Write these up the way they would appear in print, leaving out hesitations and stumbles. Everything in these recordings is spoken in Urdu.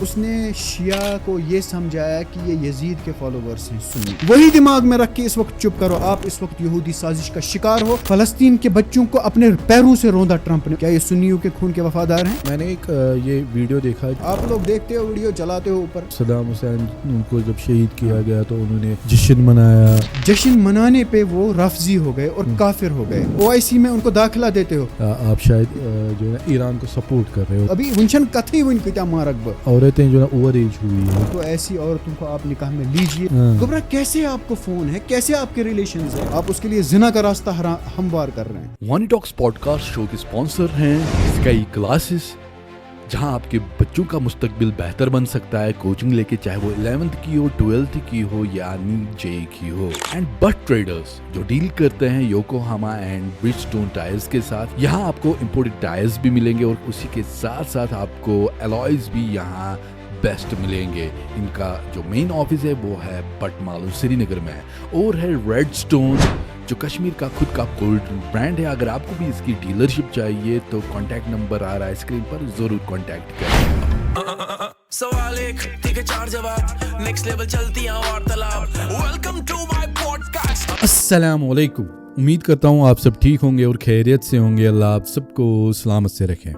اس نے شیعہ کو یہ سمجھایا کہ یہ یزید کے فالوورز ہیں سنی. وہی دماغ میں رکھ کے اس وقت چپ کرو. آپ اس وقت یہودی سازش کا شکار ہو. فلسطین کے بچوں کو اپنے پیروں سے روندا ٹرمپ نے. کیا یہ سنیوں کے خون کے وفادار ہیں؟ میں نے ایک یہ ویڈیو دیکھا. آپ لوگ دیکھتے ہو ویڈیو چلاتے ہو اوپر. صدام حسین ان کو جب شہید کیا گیا تو انہوں نے جشن منایا. جشن منانے پہ وہ رافضی ہو گئے اور کافر ہو گئے. OIC میں ان کو داخلہ دیتے ہو. آپ شاید جو ہے نا ایران کو سپورٹ کر رہے ہو. ابھی ونشن کتھی ون کتا مارک با عورتیں جو ہے اوور ایج ہوئی ہیں تو ایسی عورتوں کو آپ نکاح میں لیجئے. گبرا کیسے آپ کو فون ہے, کیسے آپ کے ریلیشنز ہیں, آپ اس کے لیے زنا کا راستہ ہموار کر رہے ہیں. وانی ٹاکس پوڈ کاسٹ شو کے اسپانسر ہیں اسکائی کلاسز, جہاں آپ کے بچوں کا مستقبل بہتر بن سکتا ہے. کوچنگ لے کے چاہے وہ 11th کی ہو, 12th کی ہو یا جے کی ہو. اینڈ بٹ ٹریڈرز جو ڈیل کرتے ہیں یوکوہاما اینڈ برجسٹون ٹائرز کے ساتھ. یہاں آپ کو امپورٹڈ ٹائرز بھی ملیں گے اور اسی کے ساتھ ساتھ آپ کو الوائز بھی یہاں بیسٹ ملیں گے. ان کا جو مین آفس ہے وہ ہے بٹ مالو سری نگر میں, اور ہے ریڈ سٹون جو کشمیر کا خود کا کولڈ برانڈ ہے. اگر آپ کو بھی اس کی ڈیلرشپ چاہیے تو کانٹیکٹ نمبر آ رہا ہے اسکرین پر, ضرور کانٹیکٹ کریں. سوال ایک ٹھیک ہے چار جواب, نیکسٹ لیول چلتی ہیں وارتالاب. Welcome to my podcast. السلام علیکم. امید کرتا ہوں آپ سب ٹھیک ہوں گے اور خیریت سے ہوں گے. اللہ آپ سب کو سلامت سے رکھیں.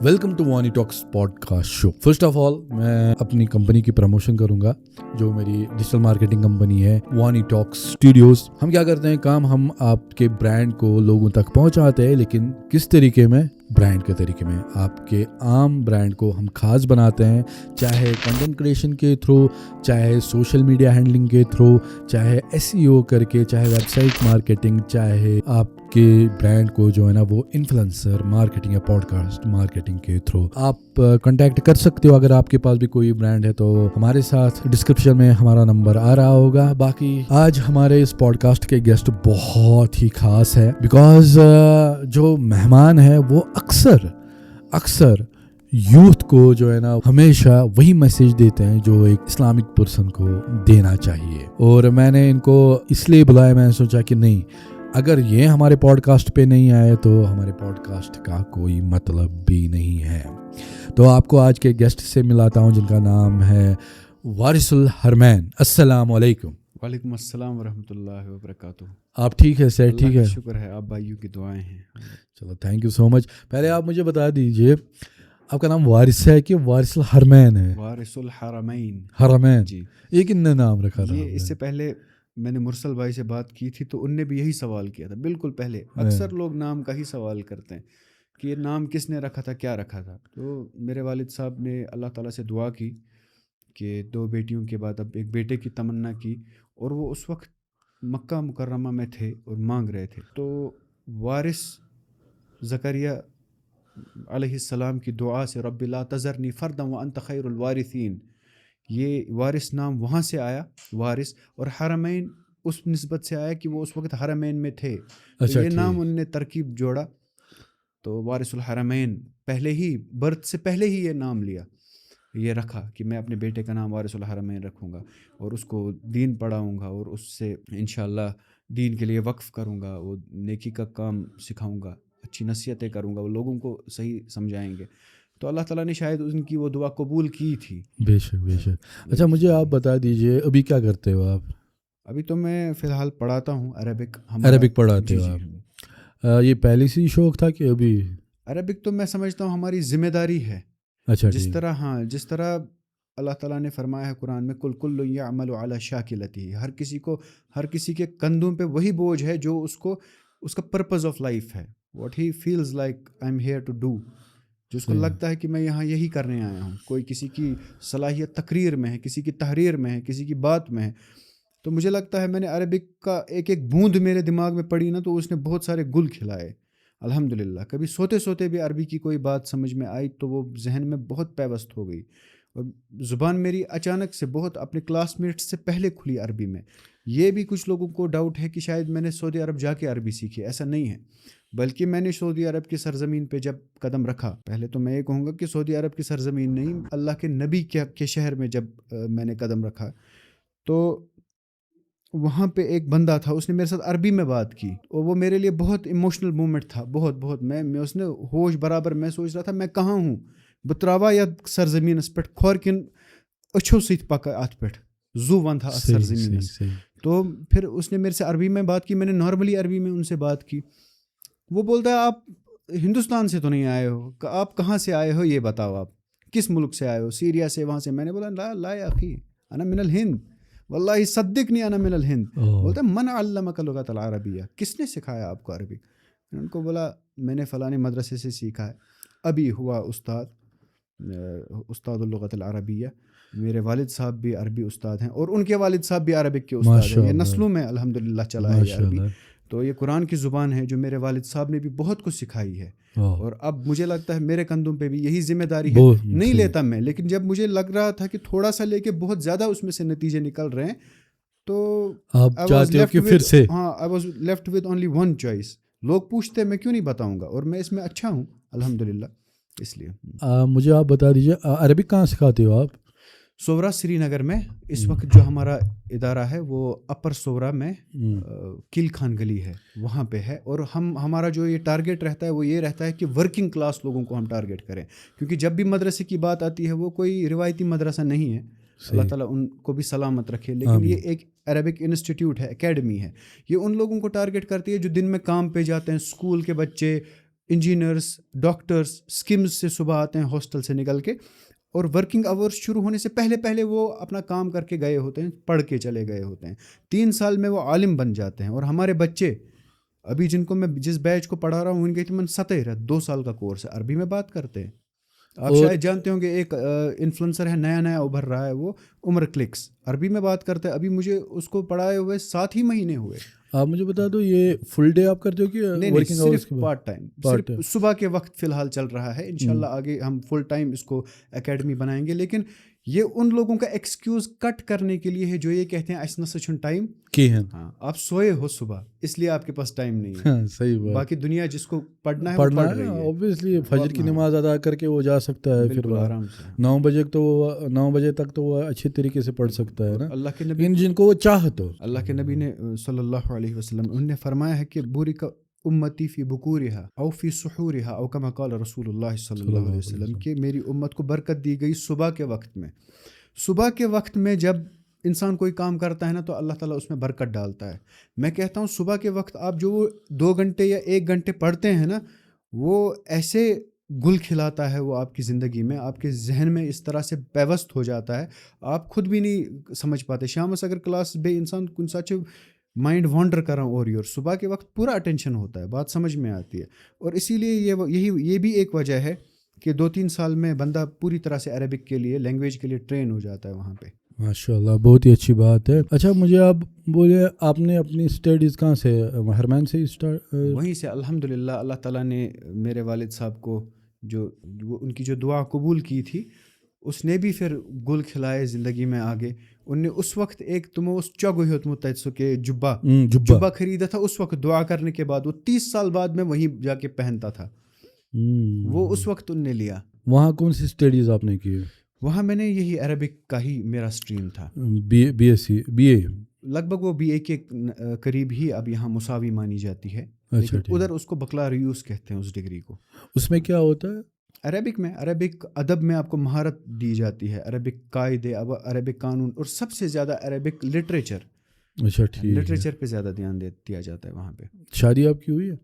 Welcome to Wani talks podcast show. First of all میں اپنی کمپنی کی پروموشن کروں گا, جو میری ڈیجیٹل مارکیٹنگ کمپنی ہے وانی ٹاکس اسٹوڈیوز. ہم کیا کرتے ہیں کام, ہم آپ کے برانڈ کو لوگوں تک پہنچاتے ہیں, لیکن کس طریقے میں؟ برانڈ کے طریقے میں. آپ کے عام برانڈ کو ہم خاص بناتے ہیں, چاہے کنٹینٹ کریشن کے تھرو, چاہے سوشل میڈیا ہینڈلنگ کے تھرو, چاہے SEO کر کے, چاہے ویب سائٹ مارکیٹنگ, چاہے آپ کے برانڈ کو جو ہے نا وہ انفلوئنسر مارکیٹنگ یا پوڈ کاسٹ مارکیٹنگ کے تھرو. آپ کانٹیکٹ کر سکتے ہو اگر آپ کے پاس بھی کوئی برانڈ ہے تو ہمارے ساتھ ڈسکرپشن میں ہمارا نمبر آ رہا ہوگا. باقی آج ہمارے اس پوڈ کاسٹ کے گیسٹ بہت ہی خاص ہے, بیکاز جو مہمان ہے وہ اکثر یوتھ کو جو ہے نا ہمیشہ وہی میسج دیتے ہیں جو ایک اسلامک پرسن کو دینا چاہیے. اور میں نے ان کو اس لیے بلایا, میں نے سوچا کہ نہیں, اگر یہ ہمارے پوڈ کاسٹ پہ نہیں آئے تو ہمارے پوڈ کاسٹ کا کوئی مطلب بھی نہیں ہے. تو آپ کو آج کے گیسٹ سے ملاتا ہوں جن کا نام ہے وارث الحرمین. السلام علیکم. وعلیکم السلام ورحمۃ اللہ وبرکاتہ. آپ ٹھیک ہے سر؟ ٹھیک ہے, شکر ہے, آپ بھائیوں کی دعائیں ہیں. چلو تھینک یو سو مچ. پہلے آپ مجھے بتا دیجئے آپ کا نام وارث ہے کہ وارث الحرمین ہے؟ وارث الحرمین. حرمین جی, یہ کن نے نام رکھا تھا؟ یہ اس سے پہلے میں نے مرسل بھائی سے بات کی تھی تو ان نے بھی یہی سوال کیا تھا. بالکل پہلے اکثر لوگ نام کا ہی سوال کرتے ہیں کہ یہ نام کس نے رکھا تھا, کیا رکھا تھا. تو میرے والد صاحب نے اللہ تعالیٰ سے دعا کی کہ 2 بیٹیوں کے بعد اب ایک بیٹے کی تمنا کی, اور وہ اس وقت مکہ مکرمہ میں تھے اور مانگ رہے تھے. تو وارث زکریا علیہ السلام کی دعا سے رب لا تذرنی فردا وانت خیر الوارثین, یہ وارث نام وہاں سے آیا وارث. اور حرمین اس نسبت سے آیا کہ وہ اس وقت حرمین میں تھے, تو یہ نام ان نے ترکیب جوڑا. تو وارث الحرمین پہلے ہی برتھ سے پہلے ہی یہ نام لیا, یہ رکھا کہ میں اپنے بیٹے کا نام وارث الحرمین رکھوں گا اور اس کو دین پڑھاؤں گا اور اس سے انشاءاللہ دین کے لیے وقف کروں گا, وہ نیکی کا کام سکھاؤں گا, اچھی نصیحتیں کروں گا, وہ لوگوں کو صحیح سمجھائیں گے. تو اللہ تعالیٰ نے شاید ان کی وہ دعا قبول کی تھی. بے شک. اچھا مجھے آپ بتا دیجئے ابھی کیا کرتے ہو آپ؟ ابھی تو میں فی الحال پڑھاتا ہوں عربک پڑھاتے ہو آپ؟ یہ پہلے سے ہی شوق تھا کہ ابھی؟ عربک تو میں سمجھتا ہوں ہماری ذمہ داری ہے. اچھا, جس طرح اللہ تعالیٰ نے فرمایا ہے قرآن میں کل یعمل علی شاکلتہ, ہر کسی کے کندھوں پہ وہی بوجھ ہے جو اس کا پرپز آف لائف ہے, what he feels like I am here to do, جو اس کو لگتا ہے کہ میں یہاں یہی کرنے آیا ہوں. کوئی کسی کی صلاحیت تقریر میں ہے, کسی کی تحریر میں ہے, کسی کی بات میں ہے. تو مجھے لگتا ہے میں نے عربک کا ایک بوند میرے دماغ میں پڑی نا, تو اس نے بہت سارے گل کھلائے الحمدللہ. کبھی سوتے بھی عربی کی کوئی بات سمجھ میں آئی تو وہ ذہن میں بہت پیوست ہو گئی, اور زبان میری اچانک سے بہت اپنے کلاس میٹس سے پہلے کھلی عربی میں. یہ بھی کچھ لوگوں کو ڈاؤٹ ہے کہ شاید میں نے سعودی عرب جا کے عربی سیکھی, ایسا نہیں ہے. بلکہ میں نے سعودی عرب کی سرزمین پہ جب قدم رکھا, پہلے تو میں یہ کہوں گا کہ سعودی عرب کی سرزمین نہیں, اللہ کے نبی کے شہر میں جب میں نے قدم رکھا تو وہاں پہ ایک بندہ تھا, اس نے میرے ساتھ عربی میں بات کی, اور وہ میرے لیے بہت ایموشنل مومنٹ تھا. بہت میں اس نے ہوش برابر, میں سوچ رہا تھا میں کہاں ہوں, بہٕ ترٛاوا یَتھ سرزمیٖنَس پٮ۪ٹھ کھۄر کِنۍ أچھو سۭتۍ پَکہٕ اَتھ پٮ۪ٹھ زو وَنٛدھا اَتھ سرزمیٖنَس. تو پھر اس نے میرے سے عربی میں بات کی, میں نے نارملی عربی میں ان سے بات کی. وہ بولتا ہے آپ ہندوستان سے تو نہیں آئے ہو, آپ کہاں سے آئے ہو یہ بتاؤ, آپ کس ملک سے آئے ہو, سیریا سے, وہاں سے. میں نے بولا لا یا اخی انا من الہند, واللہ صدقنی انا من الہند. بولتا ہے من علمک اللغۃ العربیہ, کس نے سکھایا آپ کو عربی؟ میں نے ان کو بولا میں نے فلاں مدرسے سے سیکھا ہے, ابھی ہوا استاد اللغۃ العربیہ. میرے والد صاحب بھی عربی استاد ہیں اور ان کے والد صاحب بھی عربک کے استاد ہیں. یہ نسلوں میں الحمدللہ چلا ہے یہ عربی. تو یہ قرآن کی زبان ہے جو میرے والد صاحب نے بھی بہت کچھ سکھائی ہے, اور اب مجھے لگتا ہے میرے کندھوں پہ بھی یہی ذمہ داری ہے. نہیں لیتا میں, لیکن جب مجھے لگ رہا تھا کہ تھوڑا سا لے کے بہت زیادہ اس میں سے نتیجے نکل رہے ہیں, تو آپ چاہتے ہو کہ پھر سے, ہاں I was left with only one choice. لوگ پوچھتے میں کیوں نہیں بتاؤں گا, اور میں اس میں اچھا ہوں الحمدللہ. اس لیے مجھے آپ بتا دیجیے عربک کہاں سکھاتے ہو آپ؟ سورا سری نگر میں. اس وقت جو ہمارا ادارہ ہے وہ اپر سورا میں کیل خان گلی ہے, وہاں پہ ہے. اور ہمارا جو یہ ٹارگیٹ رہتا ہے وہ یہ رہتا ہے کہ ورکنگ کلاس لوگوں کو ہم ٹارگیٹ کریں, کیونکہ جب بھی مدرسے کی بات آتی ہے وہ کوئی روایتی مدرسہ نہیں ہے, اللہ تعالیٰ ان کو بھی سلامت رکھے, لیکن یہ ایک عربک انسٹیٹیوٹ ہے, اکیڈمی ہے. یہ ان لوگوں کو ٹارگیٹ کرتی ہے جو دن میں کام پہ جاتے ہیں, اسکول کے بچے, انجینئرس, ڈاکٹرس, اسکمز سے صبح آتے ہیں ہاسٹل سے نکل کے, اور ورکنگ آورس شروع ہونے سے پہلے وہ اپنا کام کر کے گئے ہوتے ہیں, پڑھ کے چلے گئے ہوتے ہیں. 3 سال میں وہ عالم بن جاتے ہیں. اور ہمارے بچے ابھی جن کو میں جس بیچ کو پڑھا رہا ہوں ان کے تمن 17 2 سال کا کورس ہے, عربی میں بات کرتے ہیں. آپ شاید جانتے ہوں گے ایک انفلوئنسر ہے, نیا ابھر رہا ہے, وہ عمر کلکس, عربی میں بات کرتا ہے. ابھی مجھے اس کو پڑھائے ہوئے 7 ہی مہینے ہوئے. آپ مجھے بتا دو یہ فل ڈے آپ کرتے ہو کہ ورکنگ آورز کے بعد؟ پارٹ ٹائم, صرف صبح کے وقت فی الحال چل رہا ہے. انشاءاللہ آگے ہم فل ٹائم اس کو اکیڈمی بنائیں گے. لیکن یہ ان لوگوں کا ایکسکیوز کٹ کرنے کے لیے ہے جو یہ کہتے ہیں اس نہ سچن ٹائم کی ہے, ہاں آپ سوئے ہو صبح اس لیے آپ کے پاس ٹائم نہیں ہے. صحیح بات. باقی دنیا جس کو پڑھنا ہے پڑھنا پڑھ رہی ہے. اوبویسلی فجر کی نماز ادا کر کے وہ جا سکتا ہے, پھر آرام سے 9 بجے تک تو وہ اچھے طریقے سے پڑھ سکتا ہے نا. اللہ کے نبی جن کو وہ چاہت ہو, اللہ کے نبی نے صلی اللہ علیہ وسلم انہوں نے فرمایا ہے کہ بوری کا امتی فی بکورہا او فی سحورہا او کما قال رسول اللہ صلی اللہ علیہ وسلم, کہ میری امت کو برکت دی گئی صبح کے وقت میں. صبح کے وقت میں جب انسان کوئی کام کرتا ہے نا تو اللہ تعالیٰ اس میں برکت ڈالتا ہے. میں کہتا ہوں صبح کے وقت آپ جو 2 گھنٹے یا 1 گھنٹے پڑھتے ہیں نا, وہ ایسے گل کھلاتا ہے وہ آپ کی زندگی میں, آپ کے ذہن میں اس طرح سے پیوست ہو جاتا ہے آپ خود بھی نہیں سمجھ پاتے. شامس اگر کلاس بے انسان کن سا مائنڈ وانڈر کر رہا ہوں اور صبح کے وقت پورا اٹینشن ہوتا ہے, بات سمجھ میں آتی ہے. اور اسی لیے یہ بھی ایک وجہ ہے کہ 2-3 سال میں بندہ پوری طرح سے عربک کے لیے لینگویج کے لیے ٹرین ہو جاتا ہے وہاں پہ. ماشاء اللہ, بہت ہی اچھی بات ہے. اچھا مجھے آپ بولے آپ نے اپنی اسٹڈیز کہاں سے, حرمین سے اسٹارٹ؟ وہیں سے الحمدللہ. اللہ تعالیٰ نے میرے والد صاحب کو جو ان کی جو دعا قبول کی تھی, اس نے بھی پھر گل کھلائے زندگی میں آگے. ان نے اس وقت ایک اس چوگو ہوتا سو کہ جبہ خریدا تھا اس وقت دعا کرنے کے بعد, وہ 30 سال بعد میں وہیں جا کے پہنتا تھا, وہ اس وقت ان نے لیا. وہاں کون سی اسٹڈیز آپ نے کی؟ وہاں میں نے یہی عربک کا ہی میرا اسٹریم تھا, بی اے لگ بھگ وہ BA کے قریب ہی اب یہاں مساوی مانی جاتی ہے. اچھا, ادھر اس کو بکلاریوس کہتے ہیں اس ڈگری کو. اس میں کیا ہوتا ہے؟ عربک میں, عربک ادب میں آپ کو مہارت دی جاتی ہے, عربک قاعدے, عربک قانون, اور سب سے زیادہ عربک لٹریچر. اچھا ٹھیک, لٹریچر پہ زیادہ دھیان دیا جاتا ہے وہاں پہ. شادی آپ کی ہوئی ہے؟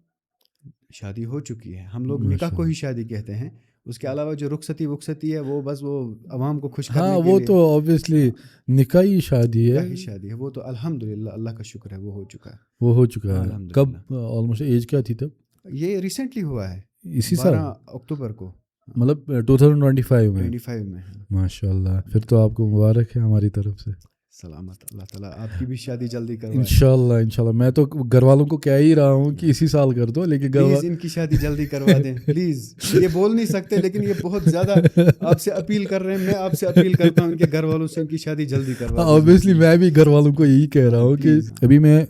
شادی ہو چکی ہے. ہم لوگ نکاح کو ہی شادی کہتے ہیں, اس کے علاوہ جو رخصتی ہے وہ بس وہ عوام کو خوش کرنے کے لیے. وہ تو اوبویسلی نکاحی شادی ہے, شادی ہے وہ تو الحمدللہ اللہ کا شکر ہے وہ ہو چکا ہے. وہ ہو چکا ہے. کب آلموسٹ ایج کیا تھی تب؟ یہ ریسنٹلی ہوا ہے, اسی سال 12 اکتوبر کو, مطلب 2025 میں. 25 میں. ماشاء اللہ, پھر تو آپ کو مبارک ہے ہماری طرف سے. سلامت, اللہ تعالیٰ آپ کی بھی شادی جلدی کروائے انشاءاللہ. میں تو گھر والوں کو کہہ ہی رہا ہوں کہ اسی سال کر دو, لیکن پلیز ان کی شادی جلدی کروا دیں پلیز. یہ بول نہیں سکتے لیکن یہ بہت زیادہ آپ سے اپیل کر رہے ہیں. میں آپ سے اپیل کرتا ہوں ان کے گھر والوں سے ان کی شادی جلدی کروا دیں. اوبویسلی میں بھی گھر والوں کو یہی کہہ رہا ہوں کہ ابھی میں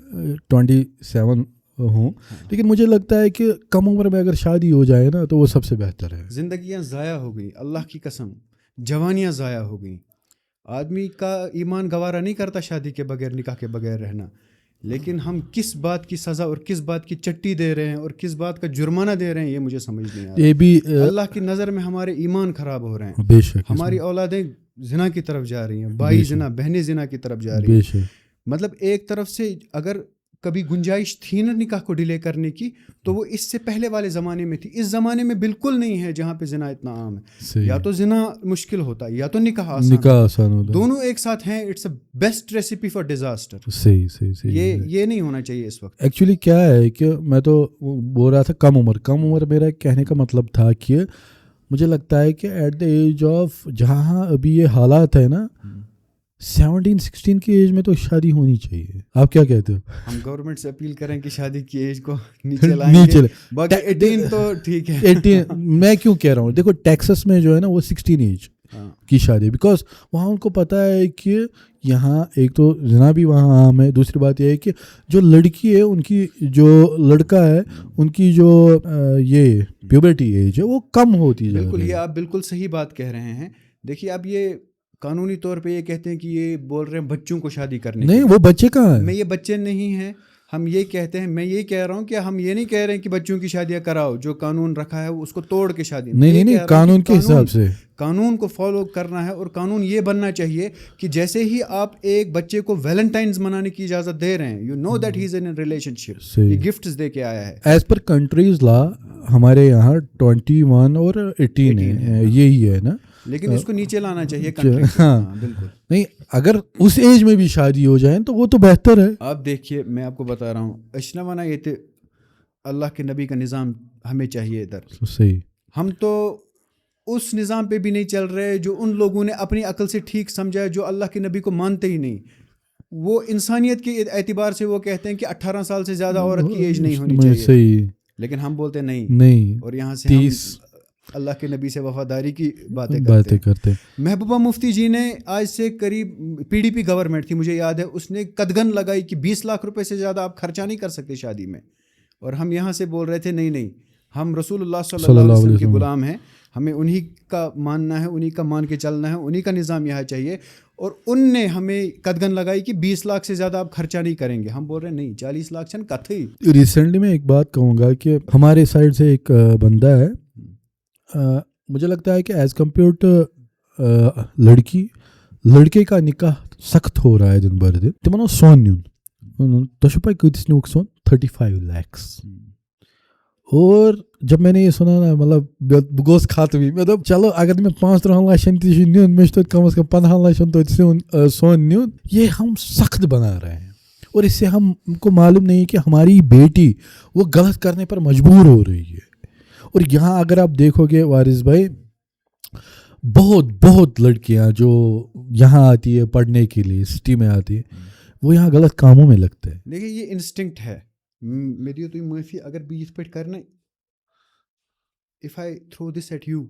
27 ہوں, لیکن مجھے لگتا ہے کہ کم عمر میں اگر شادی ہو جائے نا تو وہ سب سے بہتر ہے. زندگیاں ضائع ہو گئی, اللہ کی قسم, جوانیاں ضائع ہو گئی. آدمی کا ایمان گوارا نہیں کرتا شادی کے بغیر, نکاح کے بغیر رہنا. لیکن ہم کس بات کی سزا اور کس بات کی چٹی دے رہے ہیں اور کس بات کا جرمانہ دے رہے ہیں یہ مجھے سمجھ نہیں آ رہا. یہ بھی اللہ کی نظر میں ہمارے ایمان خراب ہو رہے ہیں, بے شک ہماری اولادیں زنا کی طرف جا رہی ہیں, بھائی زنا, بہنیں زنا کی طرف جا رہی ہیں. بے شک. مطلب ایک طرف سے اگر کبھی گنجائش تھی نا نکاح کو ڈیلے کرنے کی تو وہ اس سے پہلے والے زمانے میں تھی. اس زمانے میں بالکل نہیں ہے جہاں پہ زنا اتنا عام ہے. یا تو زنا مشکل ہوتا ہے یا تو نکاح آسان ہوتا, دونوں ایک ساتھ ہیں. It's a best recipe for disaster. صحیح. یہ نہیں ہونا چاہیے اس وقت. ایکچولی کیا ہے کہ میں تو بول رہا تھا کم عمر میرا کہنے کا مطلب تھا کہ مجھے لگتا ہے کہ ایٹ دا ایج آف جہاں ابھی یہ حالات ہے نا 17-16 کی ایج میں تو شادی ہونی چاہیے. آپ کیا کہتے ہو؟ ہم گورنمنٹ سے اپیل کریں کہ شادی کی ایج کو نیچے لائیں گے, باقی 18 تو ٹھیک ہے. 18 میں کیوں کہہ رہا ہوں, دیکھو ٹیکسس میں جو ہے نا وہ 16 ایج کی شادی, بیکاز وہاں ان کو پتہ ہے کہ یہاں ایک تو زنا بھی وہاں عام ہے, دوسری بات یہ ہے کہ جو لڑکی ہے ان کی جو لڑکا ہے ان کی جو یہ پیوبرٹی ایج ہے وہ کم ہوتی ہے. بالکل, یہ آپ بالکل صحیح بات کہہ رہے ہیں. دیکھیے اب یہ قانونی طور پہ یہ کہتے ہیں کہ یہ بول رہے ہیں بچوں کو شادی کرنے, نہیں وہ بچے کہاں ہیں. میں یہ بچے نہیں ہیں, ہم یہ کہتے ہیں, میں یہ کہہ رہا ہوں کہ ہم یہ نہیں کہہ رہے ہیں کہ بچوں کی شادیاں کراؤ, جو قانون رکھا ہے اس کو توڑ کے شادی نہیں قانون کے حساب سے قانون کو فالو کرنا ہے. اور قانون یہ بننا چاہیے کہ جیسے ہی آپ ایک بچے کو ویلنٹائنز منانے کی اجازت دے رہے ہیں, you know that he is in relationship, یہ گفٹس دے کے آیا ہے. ایز پر کنٹریز لا ہمارے یہاں 21 اور 18 ہے, یہی ہے نا, لیکن اس کو نیچے لانا چاہیے. ہاں بالکل. نہیں اگر اس ایج میں بھی شادی ہو جائے تو وہ تو بہتر ہے. آپ دیکھیے میں آپ کو بتا رہا ہوں, اشنوانا یہ تھے اللہ کے نبی کا نظام ہمیں چاہیے ادھر. صحیح. ہم تو اس نظام پہ بھی نہیں چل رہے جو ان لوگوں نے اپنی عقل سے ٹھیک سمجھا ہے, جو اللہ کے نبی کو مانتے ہی نہیں. وہ انسانیت کے اعتبار سے وہ کہتے ہیں کہ 18 سال سے زیادہ عورت کی ایج نہیں ہونی چاہیے. صحیح. لیکن ہم بولتے نہیں, اور یہاں سے 30 اللہ کے نبی سے وفاداری کی باتیں کرتے. محبوبہ مفتی جی نے آج سے قریب PDP گورنمنٹ تھی مجھے یاد ہے, اس نے قدغن لگائی کہ 20 لاکھ روپے سے زیادہ آپ خرچہ نہیں کر سکتے شادی میں. اور ہم یہاں سے بول رہے تھے نہیں, ہم رسول اللہ صلی اللہ علیہ وسلم کے غلام ہیں, ہمیں انہی کا ماننا ہے, انہی کا مان کے چلنا ہے, انہی کا نظام یہاں چاہیے. اور ان نے ہمیں قدغن لگائی کہ 20 لاکھ سے زیادہ آپ خرچہ نہیں کریں گے. ہم بول رہے ہیں نہیں, 40 لاکھ چند کتھئی. ریسنٹلی میں ایک بات کہوں گا کہ ہمارے سائڈ سے ایک بندہ ہے, مجھے لگتا ہے کہ ایز کمپیئر ٹو لڑکے کا نکاح سخت ہو رہا ہے دن بھر دن. تمہن سون نیون تو پائی کتس نیوک سون 35 lakhs. اور جب میں نے یہ سنا نا مطلب بہ گوس کھات بھی, مطلب چلو اگر میں 15 لچھن تھی نیون مجھ تو کم از کم 15 لچھن تو سون نیون. یہ ہم سخت بنا رہے ہیں اور اس سے ہم کو معلوم نہیں کہ ہماری بیٹی وہ غلط کرنے پر مجبور ہو رہی ہے. اور یہاں اگر آپ دیکھو گے وارث بھائی, بہت لڑکیاں جو یہاں آتی ہے پڑھنے کے لیے, سٹی میں آتی ہے, وہ یہاں غلط کاموں میں لگتے ہیں. دیکھیے یہ انسٹنکٹ ہے. میری تو معافی اگر بھی اس پہ کرنا, if I throw this at you,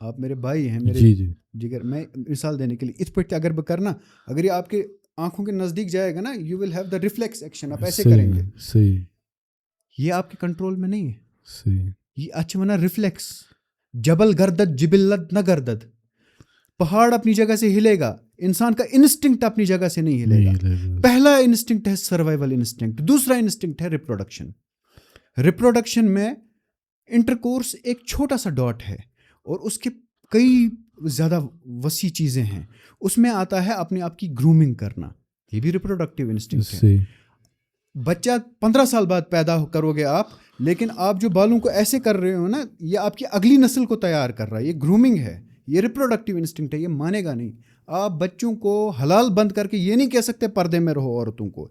آپ میرے بھائی ہیں, میرے جگر, میں مثال دینے کے لیے اس پہ اگر بھی کرنا, اگر یہ آپ کے آنکھوں کے نزدیک جائے گا نا, you will have the reflex action, آپ ایسے کریں گے. صحیح. یہ آپ کے کنٹرول میں نہیں ہے. صحیح. یہ اچھا ونا ریفلیکس. جبل گردد جبلت نہ گردد, پہاڑ اپنی جگہ سے ہلے گا, انسان کا انسٹنکٹ اپنی جگہ سے نہیں ہلے گا. پہلا انسٹنکٹ ہے سروائیول انسٹنکٹ, دوسرا انسٹنکٹ ہے ریپروڈکشن. ریپروڈکشن میں انٹرکورس ایک چھوٹا سا ڈاٹ ہے اور اس کے کئی زیادہ وسیع چیزیں ہیں. اس میں آتا ہے اپنے آپ کی گرومنگ کرنا, یہ بھی ریپروڈکٹیو انسٹنکٹ ہے. بچہ 15 سال بعد پیدا کرو گے آپ, لیکن آپ جو بالوں کو ایسے کر رہے ہو نا, یہ آپ کی اگلی نسل کو تیار کر رہا ہے. یہ گرومنگ ہے, یہ ریپروڈکٹیو انسٹنکٹ ہے, یہ مانے گا نہیں. آپ بچوں کو حلال بند کر کے یہ نہیں کہہ سکتے پردے میں رہو عورتوں کو.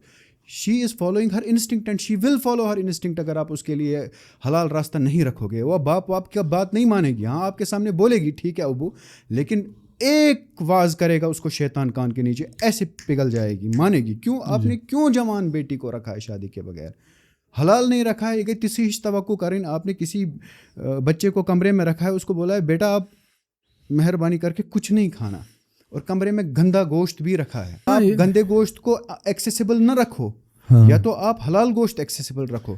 She is following her instinct and she will follow her instinct. اگر آپ اس کے لیے حلال راستہ نہیں رکھو گے, وہ باپ کا بات نہیں مانے گی. ہاں آپ کے سامنے بولے گی ٹھیک ہے ابو, لیکن ایک واز کرے گا اس کو شیطان کان کے نیچے, ایسے پگھل جائے گی, مانے گی. کیوں آپ نے کیوں جوان بیٹی کو رکھا ہے شادی کے بغیر, حلال نہیں رکھا ہے. یہ کہ کسی توقع کریں, آپ نے کسی بچے کو کمرے میں رکھا ہے, اس کو بولا ہے بیٹا آپ مہربانی کر کے کچھ نہیں کھانا, اور کمرے میں گندا گوشت بھی رکھا ہے. آپ گندے گوشت کو ایکسیسیبل نہ رکھو, یا تو آپ حلال گوشت ایکسیسیبل رکھو.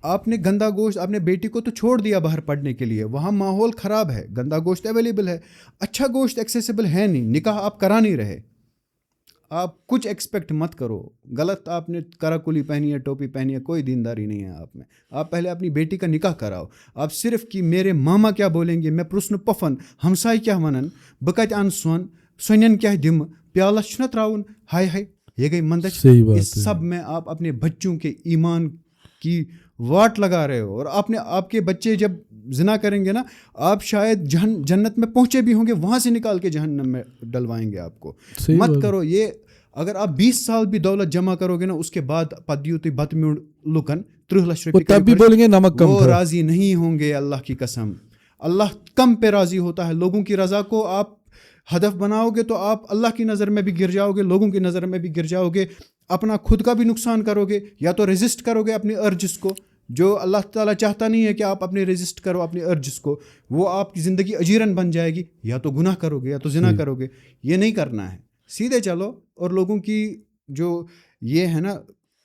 آپ نے گندا گوشت, آپ نے بیٹی کو تو چھوڑ دیا باہر پڑھنے کے لیے, وہاں ماحول خراب ہے, گندا گوشت اویلیبل ہے, اچھا گوشت ایکسیسیبل ہے نہیں, نکاح آپ کرا نہیں رہے. آپ کچھ ایکسپیکٹ مت کرو. غلط آپ نے کراکلی پہنی ہے, ٹوپی پہنی ہے, کوئی دینداری نہیں ہے آپ میں. آپ پہلے اپنی بیٹی کا نکاح کراؤ. آپ صرف کہ میرے ماما کیا بولیں گے, میں پرسن پفن ہمسائے کیا ونن, بہ کتہ ان سون, سونین کیا دم, پیالس چھنا تراؤن, ہائے ہائے یہ گئی مندچ. اس سب میں آپ اپنے بچوں کے ایمان کی واٹ لگا رہے ہو. اور آپ کے بچے جب زنا کریں گے نا, آپ شاید جنت میں پہنچے بھی ہوں گے, وہاں سے نکال کے جہنم میں ڈلوائیں گے آپ کو. مت کرو یہ. اگر آپ 20 سال بھی دولت جمع کرو گے نا, اس کے بعد پدیو تی بت میوڑ لکن 30 لاکھ روپے تب بھی بولیں گے نمک کم تھا, وہ راضی نہیں ہوں گے. اللہ کی قسم, اللہ کم پہ راضی ہوتا ہے. لوگوں کی رضا کو آپ ہدف بناؤ گے تو آپ اللہ کی نظر میں بھی گر جاؤ گے, لوگوں کی نظر میں بھی گر جاؤ گے, اپنا خود کا بھی نقصان کرو گے. یا تو ریزسٹ کرو گے اپنی ارجز کو, جو اللہ تعالیٰ چاہتا نہیں ہے کہ آپ اپنے ریزسٹ کرو اپنی ارجز کو, وہ آپ کی زندگی اجیرن بن جائے گی. یا تو گناہ کرو گے یا تو زنا کرو گے. یہ نہیں کرنا ہے. سیدھے چلو اور لوگوں کی جو یہ ہے نا,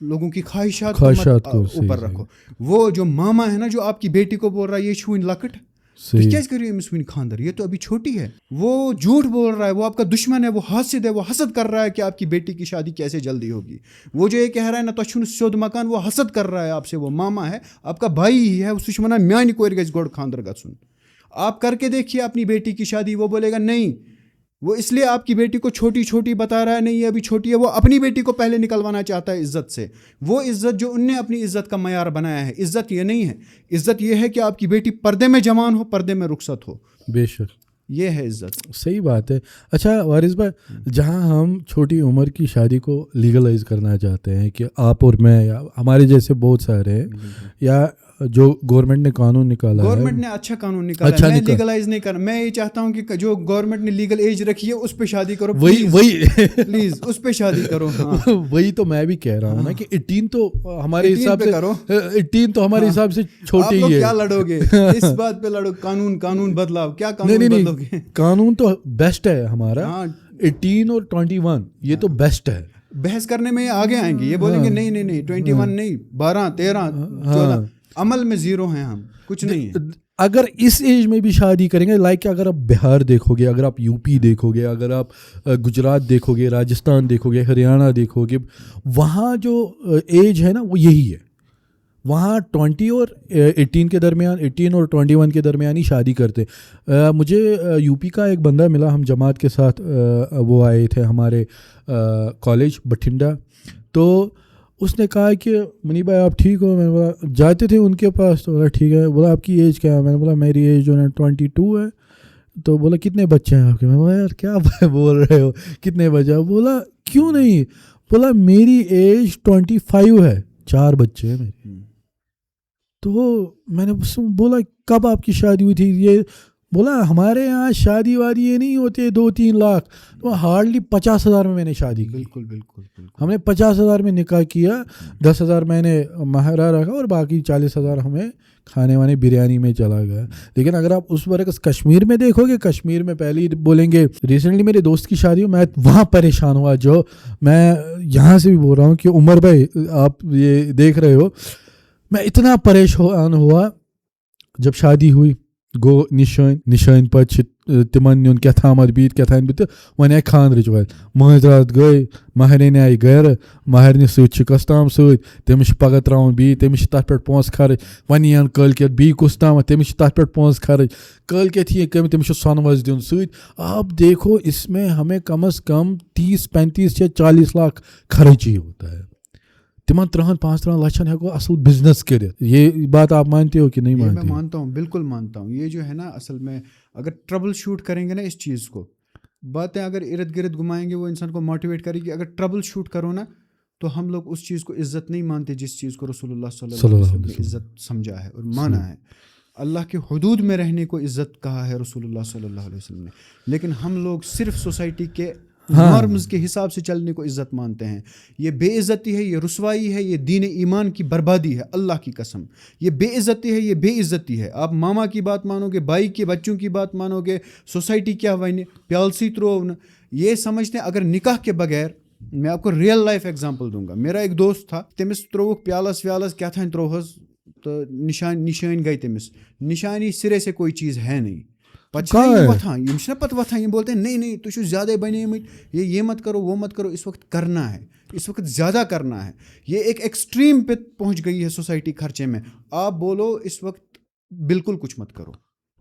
لوگوں کی خواہشات کو اوپر رکھو. وہ جو ماما ہے نا جو آپ کی بیٹی کو بول رہا ہے یہ چھوئن لکٹ, کیا کریے امس ون خاندر, یہ تو ابھی چھوٹی ہے, وہ جھوٹ بول رہا ہے, وہ آپ کا دشمن ہے, وہ حاسد ہے, وہ حسد کر رہا ہے کہ آپ کی بیٹی کی شادی کیسے جلدی ہوگی. وہ جو یہ کہہ رہا ہے نا تو چھن سیود مکان, وہ حسد کر رہا ہے آپ سے. وہ ماما ہے, آپ کا بھائی ہی ہے, اس ونان میانی کور گژھِ گۄڈٕ خاندر گژھُن. آپ کر کے دیکھیے اپنی بیٹی کی شادی. وہ بولے گا نہیں, وہ اس لیے آپ کی بیٹی کو چھوٹی چھوٹی بتا رہا ہے, نہیں یہ ابھی چھوٹی ہے. وہ اپنی بیٹی کو پہلے نکلوانا چاہتا ہے عزت سے. وہ عزت جو ان نے اپنی عزت کا معیار بنایا ہے, عزت یہ نہیں ہے. عزت یہ ہے کہ آپ کی بیٹی پردے میں جوان ہو, پردے میں رخصت ہو. بے شک یہ ہے عزت. صحیح بات ہے. اچھا وارث بھائی, جہاں ہم چھوٹی عمر کی شادی کو لیگلائز کرنا چاہتے ہیں کہ آپ اور میں یا ہمارے جیسے بہت سارے ہیں, یا جو گورنمنٹ نے قانون نکالا ہے, گورنمنٹ نے اچھا قانون نکالا ہے, میں لیگلائز نہیں کرنا. میں یہ چاہتا ہوں کہ جو گورنمنٹ نے لیگل ایج رکھی ہے اس پہ شادی کرو, وہی پلیز اس پہ شادی کرو. وہی تو میں بھی کہہ رہا ہوں نا کہ 18 تو ہمارے حساب سے کرو, 18 تو ہمارے حساب سے چھوٹی ہی ہے. کیا لڑو گے اس بات پہ لڑو, قانون بدلاؤ. کیا قانون بدلو گے؟ قانون تو بیسٹ ہے ہمارا, 18 اور 21 یہ تو بیسٹ ہے. بحث کرنے میں آگے آئیں گے, یہ بولیں گے نہیں 21 نہیں, 12 13 14, عمل میں زیرو ہیں ہم, کچھ نہیں ہے. اگر اس ایج میں بھی شادی کریں گے, لائک اگر آپ بہار دیکھو گے, اگر آپ یو پی دیکھو گے, اگر آپ گجرات دیکھو گے, راجستھان دیکھو گے, ہریانہ دیکھو گے, وہاں جو ایج ہے نا وہ یہی ہے. وہاں 20 اور 18 کے درمیان, 18 اور 21 کے درمیان ہی شادی کرتے. مجھے یو پی کا ایک بندہ ملا, ہم جماعت کے ساتھ وہ آئے تھے ہمارے کالج بٹھنڈا. تو اس نے کہا کہ منی بھائی آپ ٹھیک ہو؟ میں نے بولا جاتے تھے ان کے پاس, تو بولا ٹھیک ہے. بولا آپ کی ایج کیا ہے؟ میں نے بولا میری ایج جو ہے 22 ہے. تو بولا کتنے بچے ہیں آپ کے؟ میں بولا یار کیا بول رہے ہو, کتنے بچے؟ بولا کیوں نہیں؟ بولا میری ایج 25 ہے, 4 بچے ہیں میرے. تو میں نے بولا کب آپ کی شادی ہوئی تھی؟ یہ بولا ہمارے یہاں شادی وادی یہ نہیں ہوتے 2-3 لاکھ, تو ہارڈلی 50,000 میں نے شادی کی. بالکل ہم نے 50,000 میں نکاح کیا, 10,000 میں نے مہرہ رکھا اور باقی 40,000 ہمیں کھانے وانے بریانی میں چلا گیا. لیکن اگر آپ اس برعکس کشمیر میں دیکھو گے, کشمیر میں پہلے ہی بولیں گے, ریسنٹلی میرے دوست کی شادی ہو, میں وہاں پریشان ہوا. جو میں یہاں سے بھی بول رہا ہوں کہ عمر بھائی آپ یہ دیکھ رہے ہو, میں اتنا پریشان ہوا جب شادی ہوئی. گو نشان پہ تمن نیون کیا تھامت بیت کیا تھان بیت ون آئی خاندرچ وت ماج رات گئی, مہرین آئی گھر, مہرنہ ست کس تام ست, تمس پگہ تراؤن بی, تمس تر پہ پونسہ خرچ, ون یین کل کت بی کس تام, تمس تر پہ پونسہ خرچ, کل کت یہ کم, تمس سون وز دن ست. آپ دیکھو اس میں ہمیں کم از کم 30-35 یا 40 لاکھ خرچ ہی ہوتا ہے. تمن 30-35 لچھن ہیکو اصل بزنس کرت. یہ بات آپ مانتے ہو کہ نہیں مانتے؟ میں مانتا ہوں, بالکل مانتا ہوں. یہ جو ہے نا اصل میں اگر ٹربل شوٹ کریں گے نا اس چیز کو, باتیں اگر ارد گرد گھمائیں گے, وہ انسان کو موٹیویٹ کرے گی. اگر ٹربل شوٹ کرو نا تو ہم لوگ اس چیز کو عزت نہیں مانتے جس چیز کو رسول اللہ صلی اللہ علیہ وسلم نے عزت سمجھا ہے اور مانا ہے. اللہ کے حدود میں رہنے کو عزت کہا ہے رسول اللہ صلی اللہ علیہ وسلم نے. لیکن ہم لوگ صرف سوسائٹی کے نارمز کے حساب سے چلنے کو عزت مانتے ہیں. یہ بے عزتی ہے, یہ رسوائی ہے, یہ دین ایمان کی بربادی ہے. اللہ کی قسم یہ بے عزتی ہے, یہ بے عزتی ہے. آپ ماما کی بات مانو گے, بھائی کے بچوں کی بات مانو گے, سوسائٹی کیا ون پیالسی تروون, یہ سمجھتے ہیں. اگر نکاح کے بغیر, میں آپ کو ریئل لائف ایگزامپل دوں گا. میرا ایک دوست تھا, تمس تروک پیالس ویالس کیا تھا تروہس, تو نشان گئی تمس. نشانی سرے سے کوئی چیز ہے نہیں. پتہ وتھان یہ بولتے ہیں نہیں تُہۍ چھِو زیادے بنیمٕتۍ یہ مت کرو وہ مت کرو. اس وقت کرنا ہے, اس وقت زیادہ کرنا ہے. یہ ایک ایکسٹریم پہ پہنچ گئی ہے سوسائٹی خرچے میں. آپ بولو اس وقت بالکل کچھ مت کرو,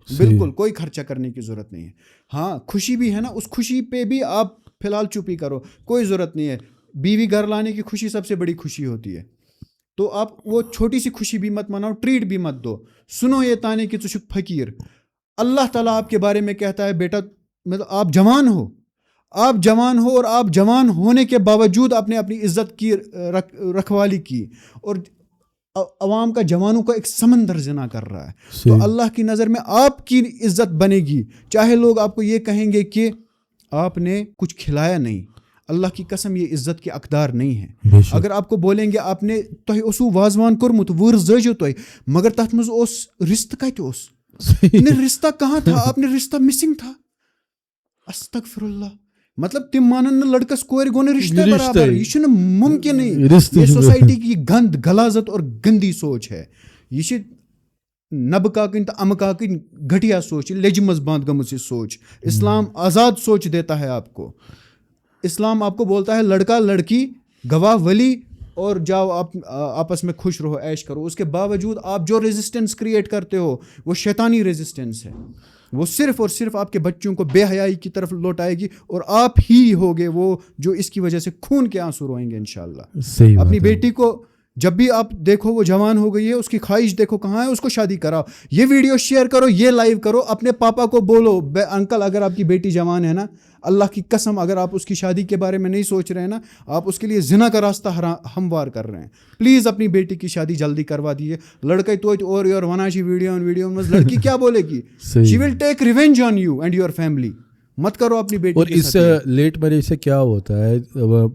بالکل کوئی خرچہ کرنے کی ضرورت نہیں ہے. ہاں خوشی بھی ہے نا, اس خوشی پہ بھی آپ فی الحال چپ ہی کرو, کوئی ضرورت نہیں ہے. بیوی گھر لانے کی خوشی سب سے بڑی خوشی ہوتی ہے, تو آپ وہ چھوٹی سی خوشی بھی مت مناؤ, ٹریٹ بھی مت دو. سنو یہ تانے کہ ژٕ چھُکھ فقیر. اللہ تعالیٰ آپ کے بارے میں کہتا ہے بیٹا مطلب آپ جوان ہو اور آپ جوان ہونے کے باوجود اپنی عزت کی رکھوالی کی, اور عوام کا جوانوں کا ایک سمندر زنا کر رہا ہے. تو اللہ کی نظر میں آپ کی عزت بنے گی, چاہے لوگ آپ کو یہ کہیں گے کہ آپ نے کچھ کھلایا نہیں. اللہ کی قسم یہ عزت کے اقدار نہیں ہے. اگر آپ کو بولیں گے آپ نے تۄہہِ اوسوٕ وازوان کوٚرمُت وُر زٲجِو تُہۍ مگر تَتھ منٛز اوس رِستہٕ کَتہِ اوس, رشتہ کہاں تھا, آپ نے رشتہ مسنگ تھا. استغفر اللہ. مطلب تم مانن نہٕ لڑکس کورِ گوٚو نہٕ رشتہ برابر, یہ چھُنہٕ ممکن. یہ سوسائٹی کی گند غلاظت اور گندی سوچ ہے. یہ چھِ نبہٕ کاکٕنۍ تہٕ اَمہٕ کاکٕنۍ گھٹیا سوچ, لیجہِ منٛز بنٛد گٔمٕژ یہ سوچ. اسلام آزاد سوچ دیتا ہے آپ کو. اسلام آپ کو بولتا ہے لڑکا لڑکی گواہ ولی اور جاؤ آپ آپس میں خوش رہو, عیش کرو. اس کے باوجود آپ جو ریزسٹنس کریٹ کرتے ہو وہ شیطانی ریزسٹنس ہے. وہ صرف اور صرف آپ کے بچوں کو بے حیائی کی طرف لوٹائے گی, اور آپ ہی ہوگے وہ جو اس کی وجہ سے خون کے آنسو روئیں گے انشاءاللہ. اپنی بیٹی کو جب بھی آپ دیکھو وہ جوان ہو گئی ہے, اس کی خواہش دیکھو کہاں ہے, اس کو شادی کراؤ. یہ ویڈیو شیئر کرو, یہ لائیو کرو, اپنے پاپا کو بولو انکل اگر آپ کی بیٹی جوان ہے نا, اللہ کی قسم اگر آپ اس کی شادی کے بارے میں نہیں سوچ رہے ہیں نا, آپ اس کے لیے زنا کا راستہ ہموار کر رہے ہیں. پلیز اپنی بیٹی کی شادی جلدی کروا دیجیے. لڑکے توتہِ اور یور ونان چھِ ویڈیو میں, لڑکی کیا بولے گی, she will take revenge on you and your family. مت کرو اپنی بیٹی. اور اس لیٹ میرج سے کیا ہوتا ہے,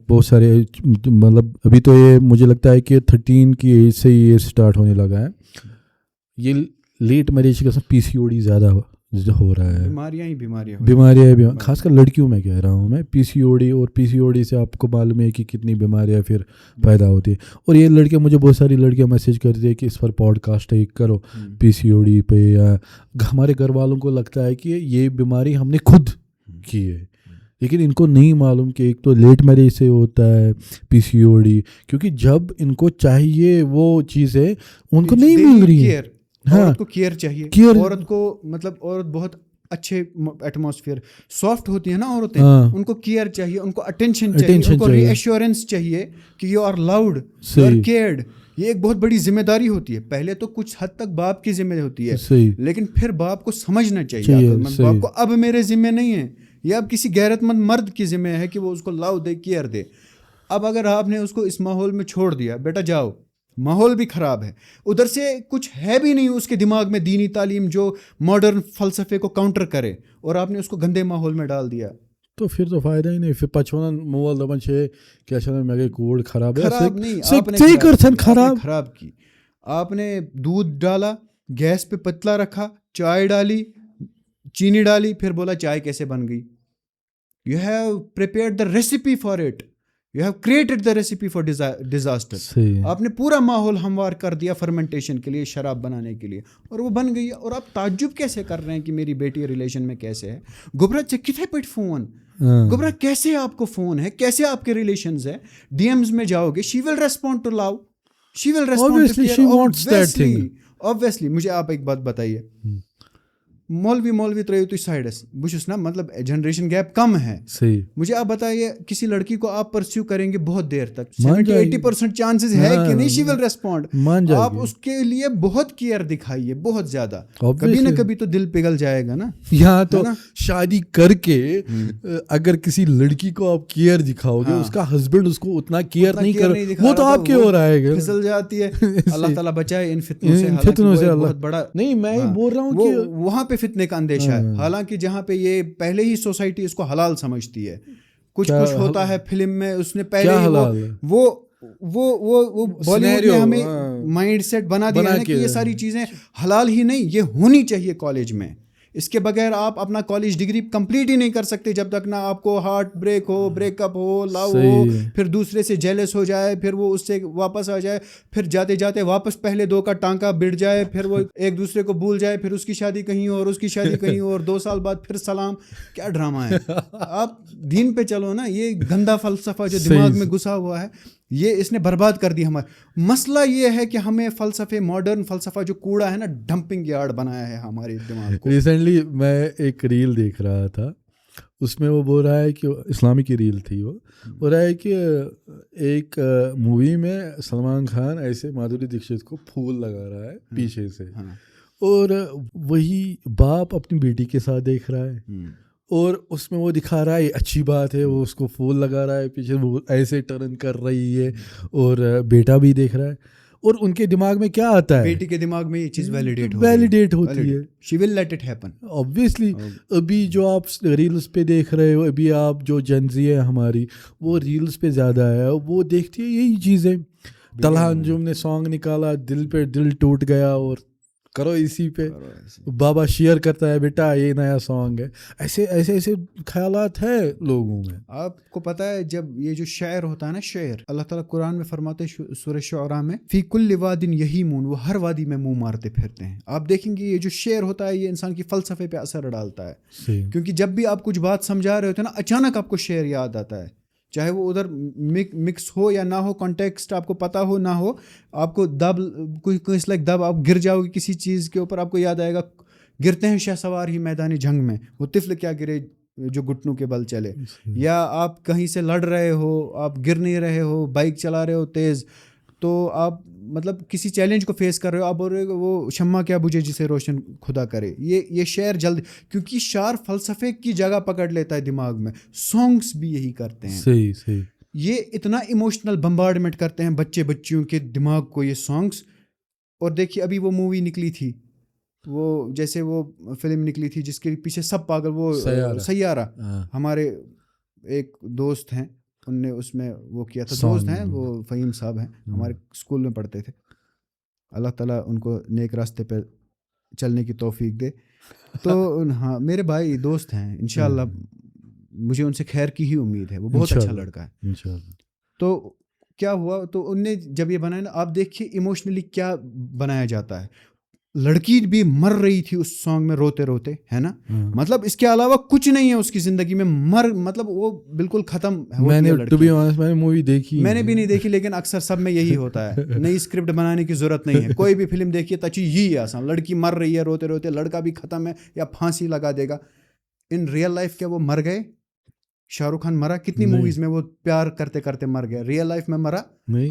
بہت سارے مطلب ابھی تو یہ مجھے لگتا ہے کہ 13 کی ایج سے یہ اسٹارٹ ہونے لگا ہے. یہ لیٹ میرج کا پی سی او ڈی زیادہ ہو رہا ہے, بیماریاں خاص کر لڑکیوں میں کہہ رہا ہوں میں. پی سی او ڈی, اور پی سی او ڈی سے آپ کو معلوم ہے کہ کتنی بیماریاں پھر پیدا ہوتی ہیں. اور یہ لڑکے, مجھے بہت ساری لڑکیاں میسج کرتی ہیں کہ اس پر پوڈ کاسٹ ایک کرو پی سی او ڈی پہ. یا ہمارے گھر والوں کو لگتا ہے کہ یہ بیماری ہم نے خود کی ہے, لیکن ان کو نہیں معلوم کہ ایک تو لیٹ میرج سے ہوتا ہے پی سی او ڈی, کیونکہ جب ان کو چاہیے وہ چیزیں ان کو نہیں مل رہی ہے. عورت کو کیئر چاہیے, عورت کو مطلب عورت بہت اچھے ایٹماسفیئر سافٹ ہوتی ہے نا عورتیں, ان کو کیئر چاہیے, ان کو اٹینشن چاہیے, ان کو ری ایشورنس چاہیے کہ you are loved, you are cared. یہ ایک بہت بڑی ذمہ داری ہوتی ہے. پہلے تو کچھ حد تک باپ کی ذمہ ہوتی ہے, لیکن پھر باپ کو سمجھنا چاہیے, باپ کو اب میرے ذمہ نہیں ہے, یہ اب کسی غیرت مند مرد کی ذمہ ہے کہ وہ اس کو لاؤ دے, کیئر دے. اب اگر آپ نے اس کو اس ماحول میں چھوڑ دیا, بیٹا جاؤ, ماحول بھی خراب ہے, ادھر سے کچھ ہے بھی نہیں اس کے دماغ میں دینی تعلیم جو ماڈرن فلسفے کو کاؤنٹر کرے, اور آپ نے اس کو گندے ماحول میں ڈال دیا, تو پھر تو فائدہ ہی نہیں. پھر پچھونا مول دبن چھے کیا چلے میں کوڑ خراب ہے, خراب نہیں, خراب کی. آپ نے دودھ ڈالا, گیس پہ پتلا رکھا, چائے ڈالی, چینی ڈالی, پھر بولا چائے کیسے بن گئی. You have prepared the recipe for it, you have created the recipe for disaster. آپ نے پورا ماحول ہموار کر دیا فرمنٹیشن کے لیے, شراب بنانے کے لیے, اور وہ بن گئی. اور آپ تعجب کیسے کر رہے ہیں کہ میری بیٹی ریلیشن میں کیسے ہے. گبرا کتنے پٹ فون, گبرا کیسے آپ کو فون ہے, کیسے آپ کے ریلیشنز ہے, ڈی ایمز میں جاؤ گے, she will respond to love, she will respond. obviously. مجھے آپ ایک بات بتائیے, مولوی ترٲیِو تُہۍ سائڈس, بہٕ چھُس نا مطلب جنریشن گیپ کم ہے. مجھے آپ بتائیے کسی لڑکی کو آپ پرسیو کریں گے بہت دیر تک, 70-80% چانسز ہے کہ نہیں شی ول ریسپونڈ. آپ اس کے لیے بہت کیئر دکھائیے, بہت زیادہ, کبھی نہ کبھی تو دل پگھل جائے گا نا. یہاں تو شادی کر کے اگر کسی لڑکی کو آپ کیئر دکھاؤ گے, اس کا ہسبینڈ اس کو اتنا کیئر نہیں کر, وہ تو آپ کے اور آئے گا, پھسل جاتی ہے. اللہ تعالیٰ بچائے ان فتنوں سے. بہت بڑا نہیں, میں بول رہا ہوں کہ وہاں پہ فتنے کا اندیشہ ہے, حالانکہ جہاں پہ یہ پہلے ہی سوسائٹی اس کو حلال سمجھتی ہے. کچھ ہوتا ہے فلم میں, اس نے پہلے وہ بالی ووڈ نے ہمیں مائنڈ سیٹ بنا دیا ہے کہ یہ ساری چیزیں حلال ہی نہیں, یہ ہونی چاہیے کالج میں, اس کے بغیر آپ اپنا کالج ڈگری کمپلیٹ ہی نہیں کر سکتے جب تک نہ آپ کو ہارٹ بریک ہو, بریک اپ ہو, لو ہو, پھر دوسرے سے جیلس ہو جائے, پھر وہ اس سے واپس آ جائے, پھر جاتے جاتے واپس پہلے 2 کا ٹانکا بڑھ جائے, پھر وہ ایک دوسرے کو بھول جائے, پھر اس کی شادی کہیں اور, اس کی شادی کہیں اور, 2 سال بعد پھر سلام. کیا ڈرامہ ہے. آپ دین پہ چلو نا. یہ گندا فلسفہ جو دماغ میں گھسا ہوا ہے یہ اس نے برباد کر دی ہمارا. مسئلہ یہ ہے کہ ہمیں فلسفے, ماڈرن فلسفہ جو کوڑا ہے نا, ڈمپنگ یارڈ بنایا ہے ہمارے دماغ کو. ریسنٹلی میں ایک ریل دیکھ رہا تھا, اس میں وہ بول رہا ہے کہ اسلامی کی ریل تھی, وہ بول رہا ہے کہ ایک مووی میں سلمان خان ایسے مادھوری دکشت کو پھول لگا رہا ہے پیچھے سے, اور وہی باپ اپنی بیٹی کے ساتھ دیکھ رہا ہے, اور اس میں وہ دکھا رہا ہے یہ اچھی بات ہے, وہ اس کو پھول لگا رہا ہے پیچھے, وہ ایسے ٹرن کر رہی ہے, اور بیٹا بھی دیکھ رہا ہے, اور ان کے دماغ میں کیا آتا ہے, بیٹی کے دماغ میں یہ چیز ویلیڈیٹ ہوتی ہے. she will let it happen. Obviously ابھی جو آپ ریلز پہ دیکھ رہے ہو, ابھی آپ جو جنزی ہے ہماری, وہ ریلز پہ زیادہ ہے, وہ دیکھتی ہے یہی چیزیں. طلحہ انجم نے سانگ نکالا, دل پہ دل ٹوٹ گیا, اور کرو اسی پہ. بابا شیئر کرتا ہے بیٹا یہ نیا سانگ ہے. ایسے ایسے ایسے خیالات ہیں لوگوں میں. آپ کو پتہ ہے جب یہ جو شعر ہوتا ہے نا, شعر اللہ تعالیٰ قرآن میں فرماتے ہیں سورہ شعراء میں, فی کل واد یہیمون, وہ ہر وادی میں منہ مارتے پھرتے ہیں. آپ دیکھیں گے یہ جو شعر ہوتا ہے یہ انسان کی فلسفے پہ اثر ڈالتا ہے, کیونکہ جب بھی آپ کچھ بات سمجھا رہے ہوتے ہیں نا, اچانک آپ کو شعر یاد آتا ہے, چاہے وہ ادھر مکس ہو یا نہ ہو, کانٹیکسٹ آپ کو پتہ ہو نہ ہو, آپ کو دب کوئی دب آپ گر جاؤ گے کسی چیز کے اوپر, آپ کو یاد آئے گا گرتے ہیں شہ سوار ہی میدان جنگ میں, وہ طفل کیا گرے جو گھٹنوں کے بل چلے. یا آپ کہیں سے لڑ رہے ہو, آپ گر نہیں رہے ہو, بائک چلا رہے ہو تیز, تو آپ مطلب کسی چیلنج کو فیس کر رہے ہو, آپ بول رہے ہو وہ شمع کیا بجھے جسے روشن خدا کرے. یہ شعر جلد, کیونکہ شعر فلسفے کی جگہ پکڑ لیتا ہے دماغ میں. سانگس بھی یہی کرتے ہیں. صحیح. یہ اتنا ایموشنل بمبارڈمنٹ کرتے ہیں بچیوں کے دماغ کو یہ سانگس. اور دیکھیے ابھی وہ مووی نکلی تھی, وہ جیسے وہ فلم نکلی تھی جس کے پیچھے سب پاگل, وہ سیارہ. ہمارے ایک دوست ہیں, ان نے اس میں وہ کیا تھا, دوست ہیں وہ فہیم صاحب ہیں, ہمارے اسکول میں پڑھتے تھے. اللہ تعالیٰ ان کو نیک راستے پہ چلنے کی توفیق دے. تو ہاں میرے بھائی دوست ہیں, انشاءاللہ مجھے ان سے خیر کی ہی امید ہے, وہ بہت اچھا لڑکا ہے. تو کیا ہوا, تو ان نے جب یہ بنایا نا, آپ دیکھیے ایموشنلی کیا بنایا جاتا ہے. لڑکی بھی مر رہی تھی اس سانگ میں روتے روتے, ہے نا, مطلب اس کے علاوہ کچھ نہیں ہے اس کی زندگی میں, مطلب وہ بالکل ختم. میں نے مووی دیکھی, میں نے بھی نہیں دیکھی, لیکن اکثر سب میں یہی ہوتا ہے, نئی اسکرپٹ بنانے کی ضرورت نہیں ہے. کوئی بھی فلم دیکھیے تچی یہی آسان, لڑکی مر رہی ہے روتے روتے, لڑکا بھی ختم ہے یا پھانسی لگا دے گا. ان ریئل لائف کیا وہ مر گئے؟ شاہ رخ خان مرا کتنی موویز میں, وہ پیار کرتے کرتے مر گیا. ریئل لائف میں مرا,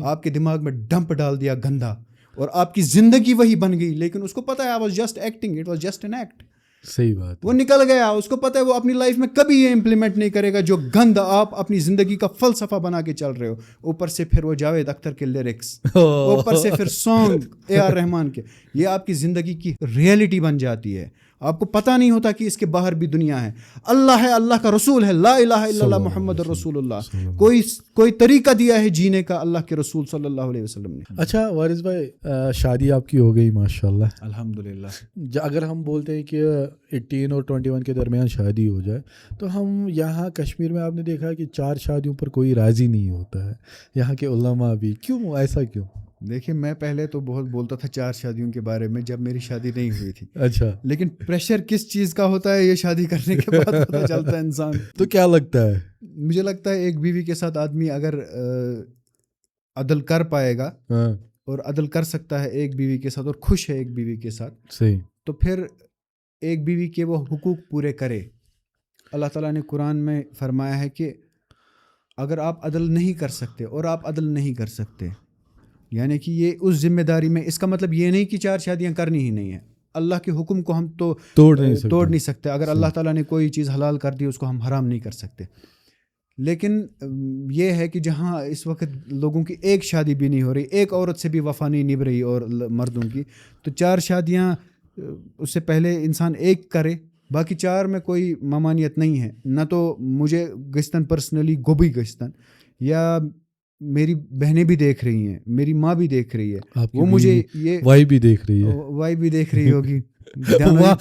آپ کے دماغ میں ڈمپ ڈال دیا گندا, اور آپ کی زندگی وہی بن گئی. لیکن اس کو پتا ہے I was just acting, it was just an act. صحیح بات, وہ نکل گیا. اس کو پتا ہے وہ اپنی لائف میں کبھی یہ امپلیمنٹ نہیں کرے گا جو گند آپ اپنی زندگی کا فلسفہ بنا کے چل رہے ہو. اوپر سے پھر وہ جاوید اختر کے لیرکس, اوپر سے پھر سانگ AR رحمان کے, یہ آپ کی زندگی کی ریئلٹی بن جاتی ہے. آپ کو پتہ نہیں ہوتا کہ اس کے باہر بھی دنیا ہے. اللہ ہے, اللہ کا رسول ہے, لا الہ الا اللہ محمد الرسول اللہ. کوئی طریقہ دیا ہے جینے کا اللہ کے رسول صلی اللہ علیہ وسلم نے. اچھا وارث بھائی, شادی آپ کی ہو گئی ماشاءاللہ, الحمدللہ. اگر ہم بولتے ہیں کہ 18 اور 21 کے درمیان شادی ہو جائے, تو ہم یہاں کشمیر میں آپ نے دیکھا کہ 4 شادیوں پر کوئی راضی نہیں ہوتا ہے, یہاں کے علماء بھی. کیوں, ایسا کیوں؟ دیکھیے میں پہلے تو بہت بولتا تھا 4 شادیوں کے بارے میں جب میری شادی نہیں ہوئی تھی. اچھا, لیکن پریشر کس چیز کا ہوتا ہے یہ شادی کرنے کے بعد پتہ چلتا ہے انسان. تو کیا لگتا ہے؟ مجھے لگتا ہے ایک بیوی کے ساتھ آدمی اگر عدل کر پائے گا, اور عدل کر سکتا ہے ایک بیوی کے ساتھ, اور خوش ہے ایک بیوی کے ساتھ, صحیح, تو پھر ایک بیوی کے وہ حقوق پورے کرے. اللہ تعالیٰ نے قرآن میں فرمایا ہے کہ اگر آپ عدل نہیں کر سکتے, اور آپ عدل نہیں کر سکتے, یعنی کہ یہ اس ذمہ داری میں, اس کا مطلب یہ نہیں کہ 4 شادیاں کرنی ہی نہیں ہے. اللہ کے حکم کو ہم تو توڑ نہیں سکتے. اگر اللہ تعالیٰ نے کوئی چیز حلال کر دی اس کو ہم حرام نہیں کر سکتے. لیکن یہ ہے کہ جہاں اس وقت لوگوں کی ایک شادی بھی نہیں ہو رہی, ایک عورت سے بھی وفا نہیں نبھ رہی اور مردوں کی, تو 4 شادیاں اس سے پہلے انسان ایک کرے. باقی 4 میں کوئی ممانعت نہیں ہے. نہ تو مجھے گشتن پرسنلی گوبھی گشتن, یا میری بہنیں بھی دیکھ رہی ہیں, میری ماں بھی دیکھ رہی ہے, وہ مجھے یہ وائی بھی دیکھ رہی ہے, وائی بھی دیکھ رہی ہوگی,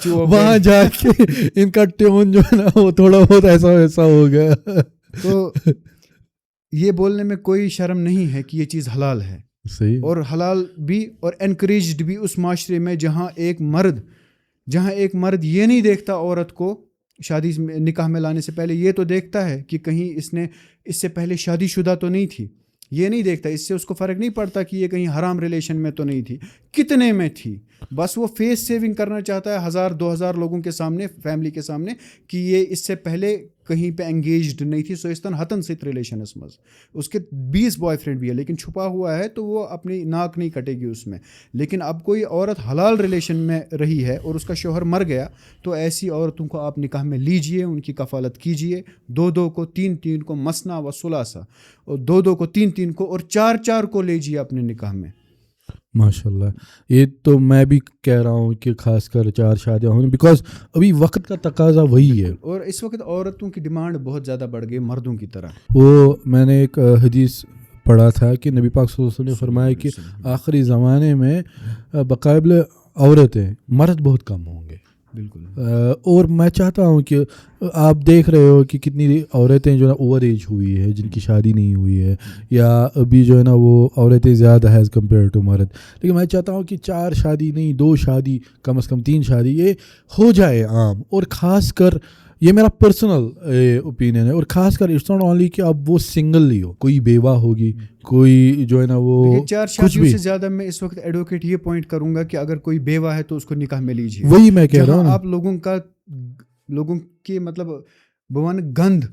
وہاں جا کے ان کا ٹیون جو ہے نا وہ تھوڑا بہت ایسا ویسا ہو گیا. تو یہ بولنے میں کوئی شرم نہیں ہے کہ یہ چیز حلال ہے, صحیح, اور حلال بھی اور انکریجڈ بھی اس معاشرے میں جہاں ایک مرد یہ نہیں دیکھتا عورت کو شادی نکاح میں لانے سے پہلے, یہ تو دیکھتا ہے کہ کہیں اس نے اس سے پہلے شادی شدہ تو نہیں تھی, یہ نہیں دیکھتا, اس سے اس کو فرق نہیں پڑتا کہ یہ کہیں حرام ریلیشن میں تو نہیں تھی, کتنے میں تھی, بس وہ فیس سیونگ کرنا چاہتا ہے 1000-2000 لوگوں کے سامنے, فیملی کے سامنے, کہ یہ اس سے پہلے کہیں پہ انگیجڈ نہیں تھی, سوستن ہتن ست ریلیشن اس مز, اس کے 20 بوائے فرینڈ بھی ہے لیکن چھپا ہوا ہے تو وہ اپنی ناک نہیں کٹے گی اس میں. لیکن اب کوئی عورت حلال ریلیشن میں رہی ہے اور اس کا شوہر مر گیا, تو ایسی عورتوں کو آپ نکاح میں لیجئے, ان کی کفالت کیجئے, 2 کو 3 کو مسنا و ثلاثہ, اور 2 کو 3 کو اور 4 کو لیجئے اپنے نکاح میں. ماشاء اللہ. یہ تو میں بھی کہہ رہا ہوں کہ خاص کر 4 شادیاں ہوں, بیکاز ابھی وقت کا تقاضا وہی ہے, اور اس وقت عورتوں کی ڈیمانڈ بہت زیادہ بڑھ گئی مردوں کی طرح. وہ میں نے ایک حدیث پڑھا تھا کہ نبی پاک صلی اللہ علیہ وسلم نے فرمایا کہ آخری زمانے میں بقابل عورتیں مرد بہت کم ہوں گے. بالکل. اور میں چاہتا ہوں کہ آپ دیکھ رہے ہو کہ کتنی عورتیں جو ہے نا اوور ایج ہوئی ہے, جن کی شادی نہیں ہوئی ہے, یا ابھی جو ہے نا وہ عورتیں زیادہ ہے ایز کمپیئر ٹو مرد. لیکن میں چاہتا ہوں کہ 4 شادی نہیں, 2 شادی, کم از کم 3 شادی یہ ہو جائے عام. اور خاص کر یہ میرا پرسنل اوپینین ہے, اور خاص کر اٹس ناٹ اونلی کہ اب وہ سنگل ہی ہو, کوئی بیوہ ہوگی, کوئی جو ہے نا وہ 4 شادیوں سے زیادہ. میں اس وقت ایڈوکیٹ یہ پوائنٹ کروں گا کہ اگر کوئی بیوہ ہے تو اس کو نکاح میں لیجیے. وہی میں کہہ رہا ہوں, آپ لوگوں کی مطلب بوان گند,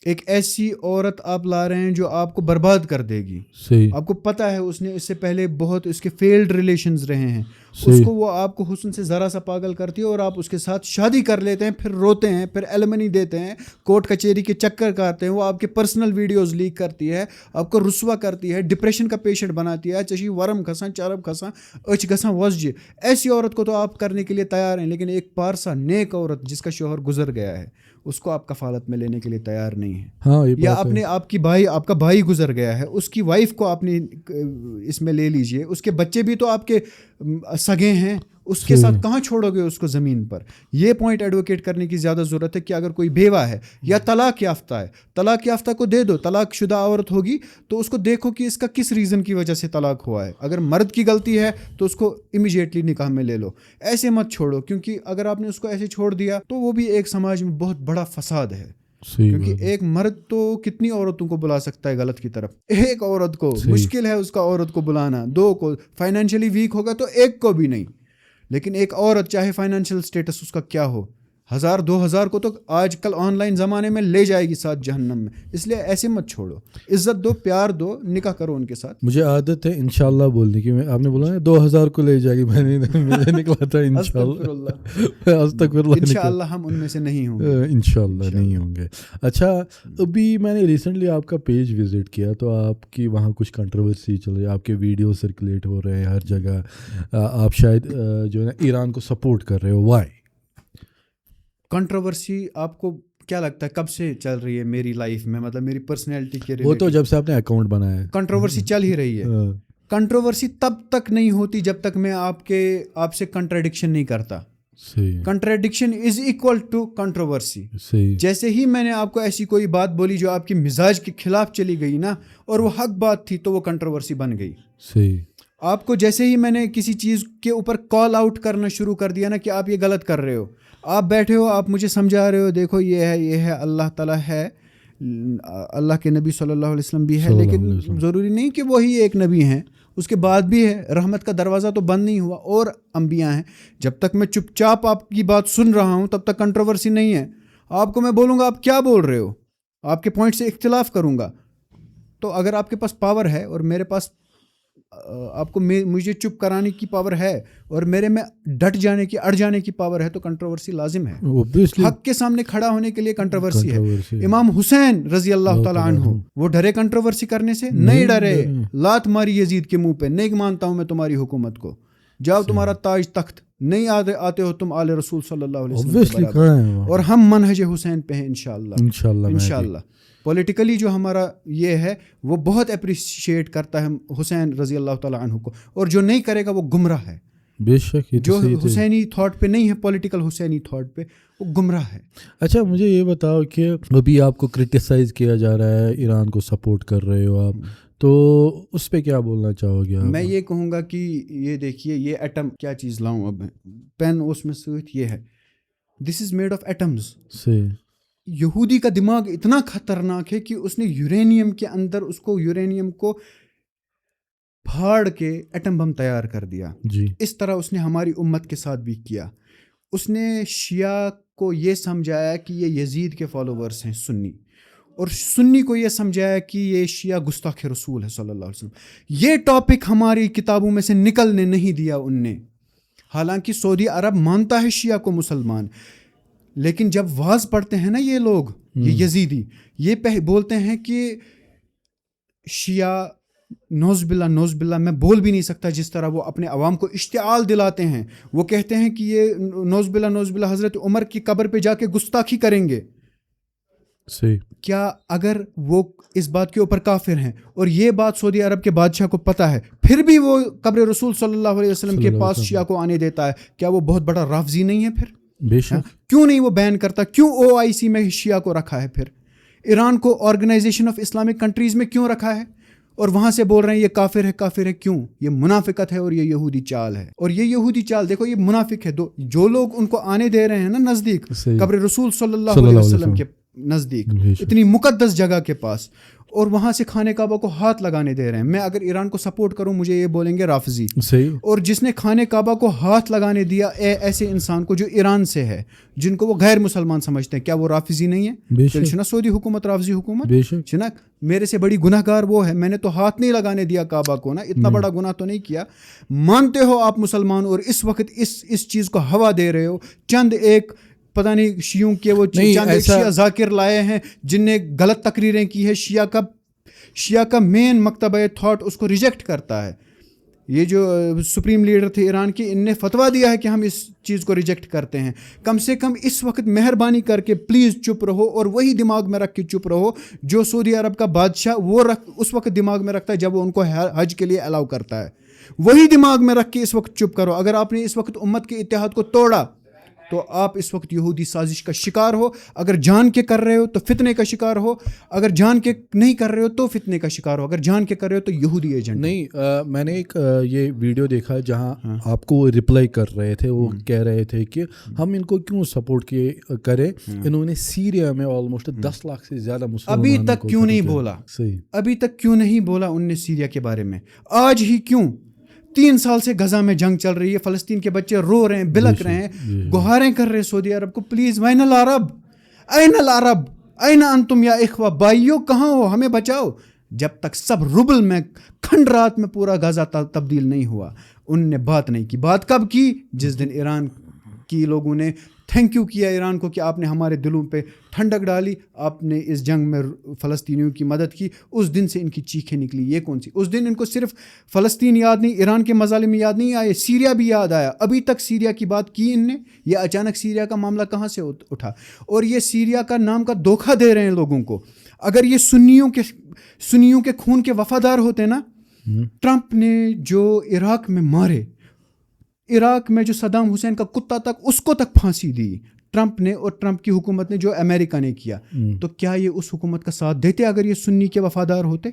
ایک ایسی عورت آپ لا رہے ہیں جو آپ کو برباد کر دے گی. صحیح, آپ کو پتہ ہے اس نے اس سے پہلے بہت اس کے فیلڈ ریلیشنز رہے ہیں, اس کو وہ آپ کو حسن سے ذرا سا پاگل کرتی ہے اور آپ اس کے ساتھ شادی کر لیتے ہیں, پھر روتے ہیں, پھر ایلیمنی دیتے ہیں, کورٹ کچہری کے چکر کاٹتے ہیں, وہ آپ کے پرسنل ویڈیوز لیک کرتی ہے, آپ کو رسوا کرتی ہے, ڈپریشن کا پیشنٹ بناتی ہے, چشی ورم کھساں, چرب کھساں, اچ گھساں وسجے. ایسی عورت کو تو آپ کرنے کے لیے تیار ہیں, لیکن ایک پارسا نیک عورت جس کا شوہر گزر گیا ہے اس کو آپ کفالت میں لینے کے لیے تیار نہیں ہیں. ہاں, یا آپ کا بھائی گزر گیا ہے, اس کی وائف کو آپ نے اس میں لے لیجئے, اس کے بچے بھی تو آپ کے سگے ہیں, اس کے ساتھ کہاں چھوڑو گے اس کو زمین پر. یہ پوائنٹ ایڈوکیٹ کرنے کی زیادہ ضرورت ہے کہ اگر کوئی بیوہ ہے یا طلاق یافتہ ہے, طلاق یافتہ کو دے دو. طلاق شدہ عورت ہوگی تو اس کو دیکھو کہ اس کا کس ریزن کی وجہ سے طلاق ہوا ہے. اگر مرد کی غلطی ہے تو اس کو امیجیٹلی نکاح میں لے لو, ایسے مت چھوڑو, کیونکہ اگر آپ نے اس کو ایسے چھوڑ دیا تو وہ بھی ایک سماج میں بہت بڑا فساد ہے. کیونکہ ایک مرد تو کتنی عورتوں کو بلا سکتا ہے غلط کی طرف, ایک عورت کو مشکل ہے اس کا عورت کو بلانا, 2 کو فائنینشلی ویک ہوگا تو 1 کو بھی نہیں. لیکن ایک عورت چاہے فائنینشیل سٹیٹس اس کا کیا ہو, 1000-2000 کو تو آج کل آن لائن زمانے میں لے جائے گی ساتھ جہنم میں. اس لیے ایسے مت چھوڑو, عزت دو, پیار دو, نکاح کرو ان کے ساتھ. مجھے عادت ہے انشاءاللہ بولنے کی. آپ نے بولا نا 2000 کو لے جائے گی, میں نے نکلا تھا انشاءاللہ. انشاءاللہ ہم ان میں سے نہیں ہوں گے, انشاءاللہ نہیں ہوں گے. اچھا, ابھی میں نے ریسنٹلی آپ کا پیج وزٹ کیا تو آپ کی وہاں کچھ کنٹروورسی چل رہی ہے, آپ کے ویڈیو سرکولیٹ ہو رہے ہیں ہر جگہ. آپ شاید جو ہے نا ایران کو سپورٹ کر رہے ہو, وائی کنٹروورسی آپ کو کیا لگتا ہے کب سے چل رہی ہے میری لائف میں, مطلب میری پرسنالٹی کے وہ تو جب سے آپ نے اکاؤنٹ بنایا ہے کنٹروورسی چل ہی رہی ہے. کنٹروورسی تب تک نہیں ہوتی جب تک میں آپ سے کنٹراڈکشن نہیں کرتا. Contradiction is equal to controversy. جیسے ہی میں نے آپ کو ایسی کوئی بات بولی جو آپ کی مزاج کے خلاف چلی گئی نا, اور وہ حق بات تھی, تو وہ کنٹروورسی بن گئی. صحیح. آپ کو جیسے ہی میں نے کسی چیز کے اوپر کال آؤٹ کرنا شروع کر دیا نا کہ آپ یہ غلط کر رہے ہو, آپ بیٹھے ہو, آپ مجھے سمجھا رہے ہو, دیکھو یہ ہے, اللہ تعالیٰ ہے, اللہ کے نبی صلی اللہ علیہ وسلم بھی ہے, لیکن ضروری نہیں کہ وہی ایک نبی ہیں, اس کے بعد بھی ہے, رحمت کا دروازہ تو بند نہیں ہوا, اور انبیاء ہیں. جب تک میں چپ چاپ آپ کی بات سن رہا ہوں تب تک کنٹروورسی نہیں ہے. آپ کو میں بولوں گا آپ کیا بول رہے ہو, آپ کے پوائنٹ سے اختلاف کروں گا. تو اگر آپ کے پاس پاور ہے اور میرے پاس آپ کو مجھے چپ کرانے کی پاور ہے اور میرے میں ڈٹ جانے کی اڑ جانے کی پاور ہے, تو کنٹروورسی لازم ہے. حق کے سامنے کھڑا ہونے کے لیے کنٹروورسی ہے. امام حسین رضی اللہ تعالیٰ عنہ وہ ڈرے کنٹروورسی کرنے سے؟ نہیں ڈرے. لات ماری یزید کے منہ پہ, نہیں مانتا ہوں میں تمہاری حکومت کو, جاؤ تمہارا تاج تخت, نہیں آتے ہو تم آل رسول صلی اللہ علیہ وسلم, اور ہم منہج حسین پہ ہیں انشاءاللہ. پولیٹیکلی جو ہمارا یہ ہے وہ بہت اپریشیٹ کرتا ہے حسین رضی اللہ تعالیٰ عنہ کو, اور جو نہیں کرے گا وہ گمراہ ہے. بے شک یہ جو تو صحیح تھے. حسینی تھاٹ پہ نہیں ہے, پولیٹیکل حسینی تھاٹ پہ, وہ گمراہ ہے. اچھا مجھے یہ بتاؤ کہ ابھی آپ کو کرٹیسائز کیا جا رہا ہے, ایران کو سپورٹ کر رہے ہو آپ, تو اس پہ کیا بولنا چاہو گے آپ؟ میں یہ کہوں گا کہ یہ دیکھیے, یہ ایٹم کیا چیز لاؤں اب پین اس میں سۭتۍ, یہ ہے دس از میڈ آف ایٹمز. یہودی کا دماغ اتنا خطرناک ہے کہ اس نے یورینیم کے اندر اس کو یورینیم کو پھاڑ کے ایٹم بم تیار کر دیا. جی اس طرح اس نے ہماری امت کے ساتھ بھی کیا. اس نے شیعہ کو یہ سمجھایا کہ یہ یزید کے فالوورز ہیں سنی, اور سنی کو یہ سمجھایا کہ یہ شیعہ گستاخ رسول ہے صلی اللہ علیہ وسلم. یہ ٹاپک ہماری کتابوں میں سے نکلنے نہیں دیا ان نے. حالانکہ سعودی عرب مانتا ہے شیعہ کو مسلمان, لیکن جب واز پڑھتے ہیں نا یہ لوگ, یہ یزیدی, یہ بولتے ہیں کہ شیعہ نوز باللہ میں بول بھی نہیں سکتا جس طرح وہ اپنے عوام کو اشتعال دلاتے ہیں. وہ کہتے ہیں کہ یہ نوز باللہ حضرت عمر کی قبر پہ جا کے گستاخی کریں گے. صحیح. کیا اگر وہ اس بات کے اوپر کافر ہیں اور یہ بات سعودی عرب کے بادشاہ کو پتہ ہے, پھر بھی وہ قبر رسول صلی اللہ علیہ وسلم کے پاس شیعہ کو آنے دیتا ہے, کیا وہ بہت بڑا رافضی نہیں ہے پھر؟ بے شک. کیوں نہیں وہ بین کرتا؟ کیوں OIC میں شیعہ کو رکھا ہے؟ پھر ایران کو آرگنائزیشن آف اسلامک کنٹریز میں کیوں رکھا ہے؟ اور وہاں سے بول رہے ہیں یہ کافر ہے. کیوں؟ یہ منافقت ہے اور یہ یہودی چال ہے. اور یہ یہودی چال دیکھو, یہ منافق ہے. جو لوگ ان کو آنے دے رہے ہیں نا نزدیک قبر رسول صلی اللہ علیہ وسلم کے نزدیک, اتنی مقدس جگہ کے پاس, اور وہاں سے خانہ کعبہ کو ہاتھ لگانے دے رہے ہیں. میں اگر ایران کو سپورٹ کروں مجھے یہ بولیں گے رافضی. اور جس نے خانہ کعبہ کو ہاتھ لگانے دیا ایسے انسان کو جو ایران سے ہے, جن کو وہ غیر مسلمان سمجھتے ہیں, کیا وہ رافضی نہیں ہے؟ چلنا سعودی حکومت رافضی حکومت چنا, میرے سے بڑی گناہ گار وہ ہے. میں نے تو ہاتھ نہیں لگانے دیا کعبہ کو نا, اتنا بڑا گناہ تو نہیں کیا. مانتے ہو آپ مسلمان, اور اس وقت اس چیز کو ہوا دے رہے ہو. چند ایک پتہ نہیں شیعوں کے وہ چند ایک شیعہ ذاکر لائے ہیں جن نے غلط تقریریں کی ہے. شیعہ کا مین مکتبہ تھاٹ اس کو ریجیکٹ کرتا ہے. یہ جو سپریم لیڈر تھے ایران کے, ان نے فتویٰ دیا ہے کہ ہم اس چیز کو ریجیکٹ کرتے ہیں. کم سے کم اس وقت مہربانی کر کے پلیز چپ رہو, اور وہی دماغ میں رکھ کے چپ رہو جو سعودی عرب کا بادشاہ وہ اس وقت دماغ میں رکھتا ہے جب وہ ان کو حج کے لیے الاؤ کرتا ہے. وہی دماغ میں رکھ کے اس وقت چپ کرو. اگر آپ نے اس وقت امت کے اتحاد کو توڑا تو آپ اس وقت یہودی سازش کا شکار ہو. اگر جان کے کر رہے ہو تو فتنے کا شکار ہو, اگر جان کے نہیں کر رہے ہو تو فتنے کا شکار ہو, اگر جان کے کر رہے ہو تو یہودی ایجنٹ. نہیں, میں نے ایک یہ ویڈیو دیکھا جہاں آپ کو رپلائی کر رہے تھے. وہ کہہ رہے تھے کہ ہم ان کو کیوں سپورٹ کریں, انہوں نے سیریا میں آلموسٹ 10 لاکھ سے زیادہ مسلمان ابھی تک کیوں نہیں بولا؟ صحیح, ابھی تک کیوں نہیں بولا ان نے سیریا کے بارے میں؟ آج ہی کیوں؟ 3 سال سے غزہ میں جنگ چل رہی ہے, فلسطین کے بچے رو رہے ہیں, بلک رہے ہیں, گہاریں کر رہے ہیں سعودی عرب کو, پلیز وین العرب, این العرب, این انتم یا اخوہ, بھائیو کہاں ہو, ہمیں بچاؤ. جب تک سب ربل میں کھنڈرات میں پورا غزہ تبدیل نہیں ہوا, ان نے بات نہیں کی. بات کب کی؟ جس دن ایران کی لوگوں نے تھینک یو کیا ایران کو کہ آپ نے ہمارے دلوں پہ ٹھنڈک ڈالی, آپ نے اس جنگ میں فلسطینیوں کی مدد کی. اس دن سے ان کی چیخیں نکلی. یہ کون سی؟ اس دن ان کو صرف فلسطین یاد نہیں, ایران کے مظالم یاد نہیں آئے, سیریا بھی یاد آیا. ابھی تک سیریا کی بات کی ان نے. یہ اچانک سیریا کا معاملہ کہاں سے اٹھا؟ اور یہ سیریا کا نام کا دھوکہ دے رہے ہیں لوگوں کو. اگر یہ سنیوں کے خون کے وفادار ہوتے نا, ٹرمپ نے جو عراق میں مارے, عراق میں جو صدام حسین کا کتا تک, اس کو تک پھانسی دی ٹرمپ نے, اور ٹرمپ کی حکومت نے جو امریکہ نے کیا. تو کیا یہ اس حکومت کا ساتھ دیتے اگر یہ سنی کے وفادار ہوتے؟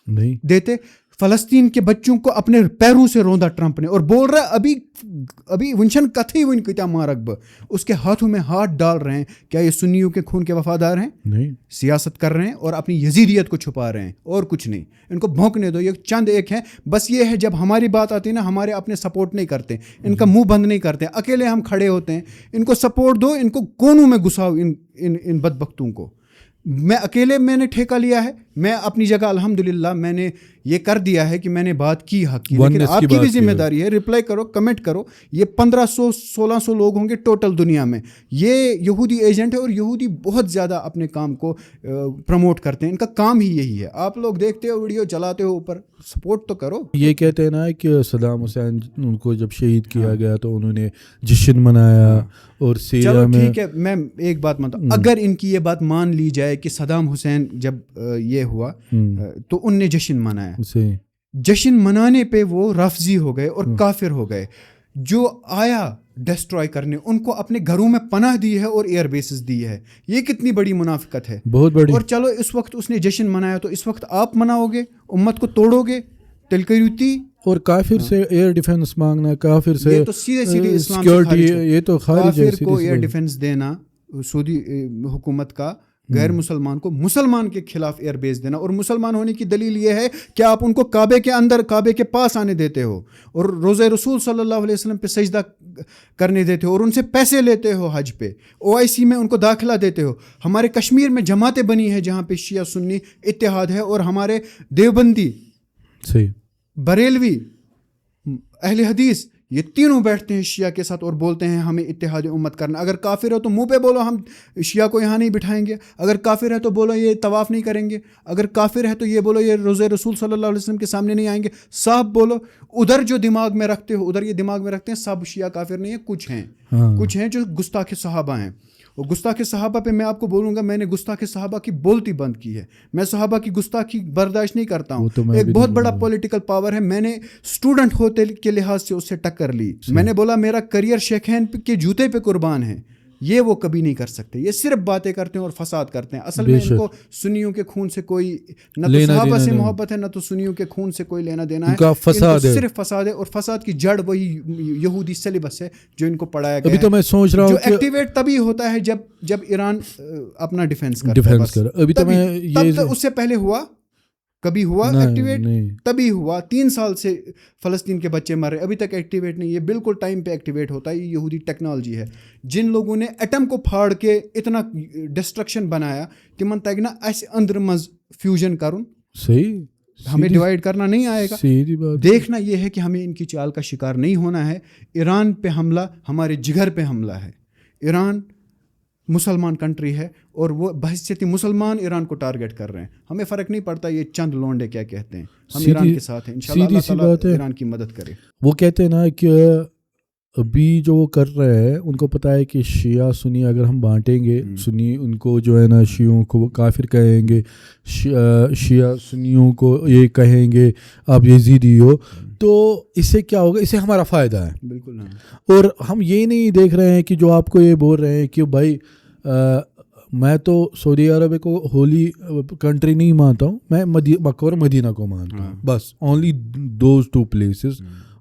نہیں دیتے. فلسطین کے بچوں کو اپنے پیروں سے روندا ٹرمپ نے, اور بول رہا ہے ابھی ونشن کتھی ون کتیا مارک ب, اس کے ہاتھوں میں ہاتھ ڈال رہے ہیں. کیا یہ سنیوں کے خون کے وفادار ہیں؟ نہیں, سیاست کر رہے ہیں اور اپنی یزیدیت کو چھپا رہے ہیں, اور کچھ نہیں. ان کو بھونکنے دو. یہ چند ایک ہیں بس. یہ ہے جب ہماری بات آتی ہے نا, ہمارے اپنے سپورٹ نہیں کرتے, ان کا منہ بند نہیں کرتے, اکیلے ہم کھڑے ہوتے ہیں. ان کو سپورٹ دو, ان کو کونوں میں گھساؤ ان بدبختوں کو. میں اکیلے میں نے ٹھیکہ لیا ہے. میں اپنی جگہ الحمدللہ میں نے یہ کر دیا ہے کہ میں نے بات کی حق کی, لیکن آپ کی بھی ذمہ داری ہے. رپلائی کرو, کمنٹ کرو. یہ 1500-1600 لوگ ہوں گے ٹوٹل دنیا میں. یہ یہودی ایجنٹ ہے, اور یہودی بہت زیادہ اپنے کام کو پروموٹ کرتے ہیں. ان کا کام ہی یہی ہے. آپ لوگ دیکھتے ہو ویڈیو, چلاتے ہو اوپر, سپورٹ تو کرو. یہ کہتے ہیں نا کہ صدام حسین ان کو جب شہید کیا گیا تو انہوں نے جشن منایا, اور سیریا چلو میں. ٹھیک ہے, میں ایک بات مانتا ہوں. اگر ان کی یہ بات مان لی جائے کہ صدام حسین جب یہ ہوا تو ان نے جشن منایا, جشن منانے پہ وہ رافضی ہو گئے اور کافر ہو گئے. جو آیا ڈسٹرائے کرنے, ان کو اپنے گھروں میں پناہ دی ہے اور ایئر بیسز دی ہے. یہ کتنی بڑی منافقت ہے, بہت بڑی. اور چلو اس وقت اس نے جشن منایا تو اس وقت آپ مناؤ گے, امت کو توڑو گے, تلکریتی. اور کافر سے ایئر ڈیفنس مانگنا, کافر سے یہ تو سیدھے سیدھے اسلام سے سیکورٹی, یہ تو خارج ہے. کافر کو ایئر ڈیفنس دینا, سعودی حکومت کا غیر مسلمان کو مسلمان کے خلاف ایئر بیس دینا, اور مسلمان ہونے کی دلیل یہ ہے کہ آپ ان کو کعبے کے اندر, کعبے کے پاس آنے دیتے ہو, اور روضہ رسول صلی اللہ علیہ وسلم پہ سجدہ کرنے دیتے ہو, اور ان سے پیسے لیتے ہو حج پہ, OIC میں ان کو داخلہ دیتے ہو. ہمارے کشمیر میں جماعتیں بنی ہیں جہاں پہ شیعہ سنی اتحاد ہے, اور ہمارے دیوبندی, صحیح, بریلوی, اہل حدیث, یہ تینوں بیٹھتے ہیں شیعہ کے ساتھ اور بولتے ہیں ہمیں اتحاد امت کرنا. اگر کافر ہو تو منہ پہ بولو ہم شیعہ کو یہاں نہیں بٹھائیں گے, اگر کافر ہے تو بولو یہ طواف نہیں کریں گے, اگر کافر ہے تو یہ بولو یہ روضہ رسول صلی اللہ علیہ وسلم کے سامنے نہیں آئیں گے. صاحب بولو, ادھر جو دماغ میں رکھتے ہو ادھر یہ دماغ میں رکھتے ہیں سب شیعہ کافر نہیں ہیں, کچھ ہیں جو گستاخ صحابہ ہیں. اور گستاخ صحابہ پہ میں آپ کو بولوں گا, میں نے گستاخ صحابہ کی بولتی بند کی ہے, میں صحابہ کی گستاخی برداشت نہیں کرتا ہوں. ایک بہت بڑا پولیٹیکل پاور ہے, میں نے اسٹوڈنٹ ہوتے کے لحاظ سے اس سے ٹکر لی. میں نے بولا میرا کریئر شیخین کے جوتے پہ قربان ہے, یہ وہ کبھی نہیں کر سکتے. یہ صرف باتیں کرتے ہیں اور فساد کرتے ہیں. اصل میں ان کو سنیوں کے خون سے کوئی نہ تو صحابہ سے محبت ہے, نہ تو سنیوں کے خون سے کوئی لینا دینا ہے. صرف فساد ہے, اور فساد کی جڑ وہی یہودی سلیبس ہے جو ان کو پڑھایا گیا ہے. ابھی تو میں سوچ رہا ہوں جو ایکٹیویٹ تبھی ہوتا ہے جب ایران اپنا ڈیفینس کرتا ہے. ابھی تو میں تب اس سے پہلے ہوا, کبھی ہوا ایکٹیویٹ, تبھی ہوا. 3 سال سے فلسطین کے بچے مر رہے, ابھی تک ایکٹیویٹ نہیں. یہ بالکل ٹائم پہ ایکٹیویٹ ہوتا ہے. یہ یہودی ٹیکنالوجی ہے. جن لوگوں نے ایٹم کو پھاڑ کے اتنا ڈسٹرکشن بنایا, تمن تک نا ایسے اندر مز فیوژن کرن, صحیح, ہمیں ڈیوائڈ کرنا نہیں آئے گا. دیکھنا یہ ہے کہ ہمیں ان کی چال کا شکار نہیں ہونا ہے. ایران پہ حملہ ہمارے جگر پہ حملہ ہے. ایران مسلمان کنٹری ہے, اور وہ بحیثیت مسلمان ایران کو ٹارگٹ کر رہے ہیں. ہمیں فرق نہیں پڑتا یہ چند لونڈے کیا کہتے ہیں, ہم ایران کے ساتھ ہیں. انشاءاللہ اللہ تعالیٰ ایران کی مدد کرے. وہ کہتے ہیں نا کہ ابھی جو وہ کر رہے ہیں ان کو پتہ ہے کہ شیعہ سنی اگر ہم بانٹیں گے, سنی ان کو جو ہے نا شیعوں کو کافر کہیں گے, شیعہ سنیوں کو یہ کہیں گے آپ یزیدی ہو, تو اس سے کیا ہوگا, اس سے ہمارا فائدہ ہے. بالکل. اور ہم یہ نہیں دیکھ رہے ہیں کہ جو آپ کو یہ بول رہے ہیں کہ بھائی میں تو سعودی عرب کو ہولی کنٹری نہیں مانتا ہوں, میں مکہ اور مدینہ کو مانتا ہوں, بس اونلی دوز 2 places,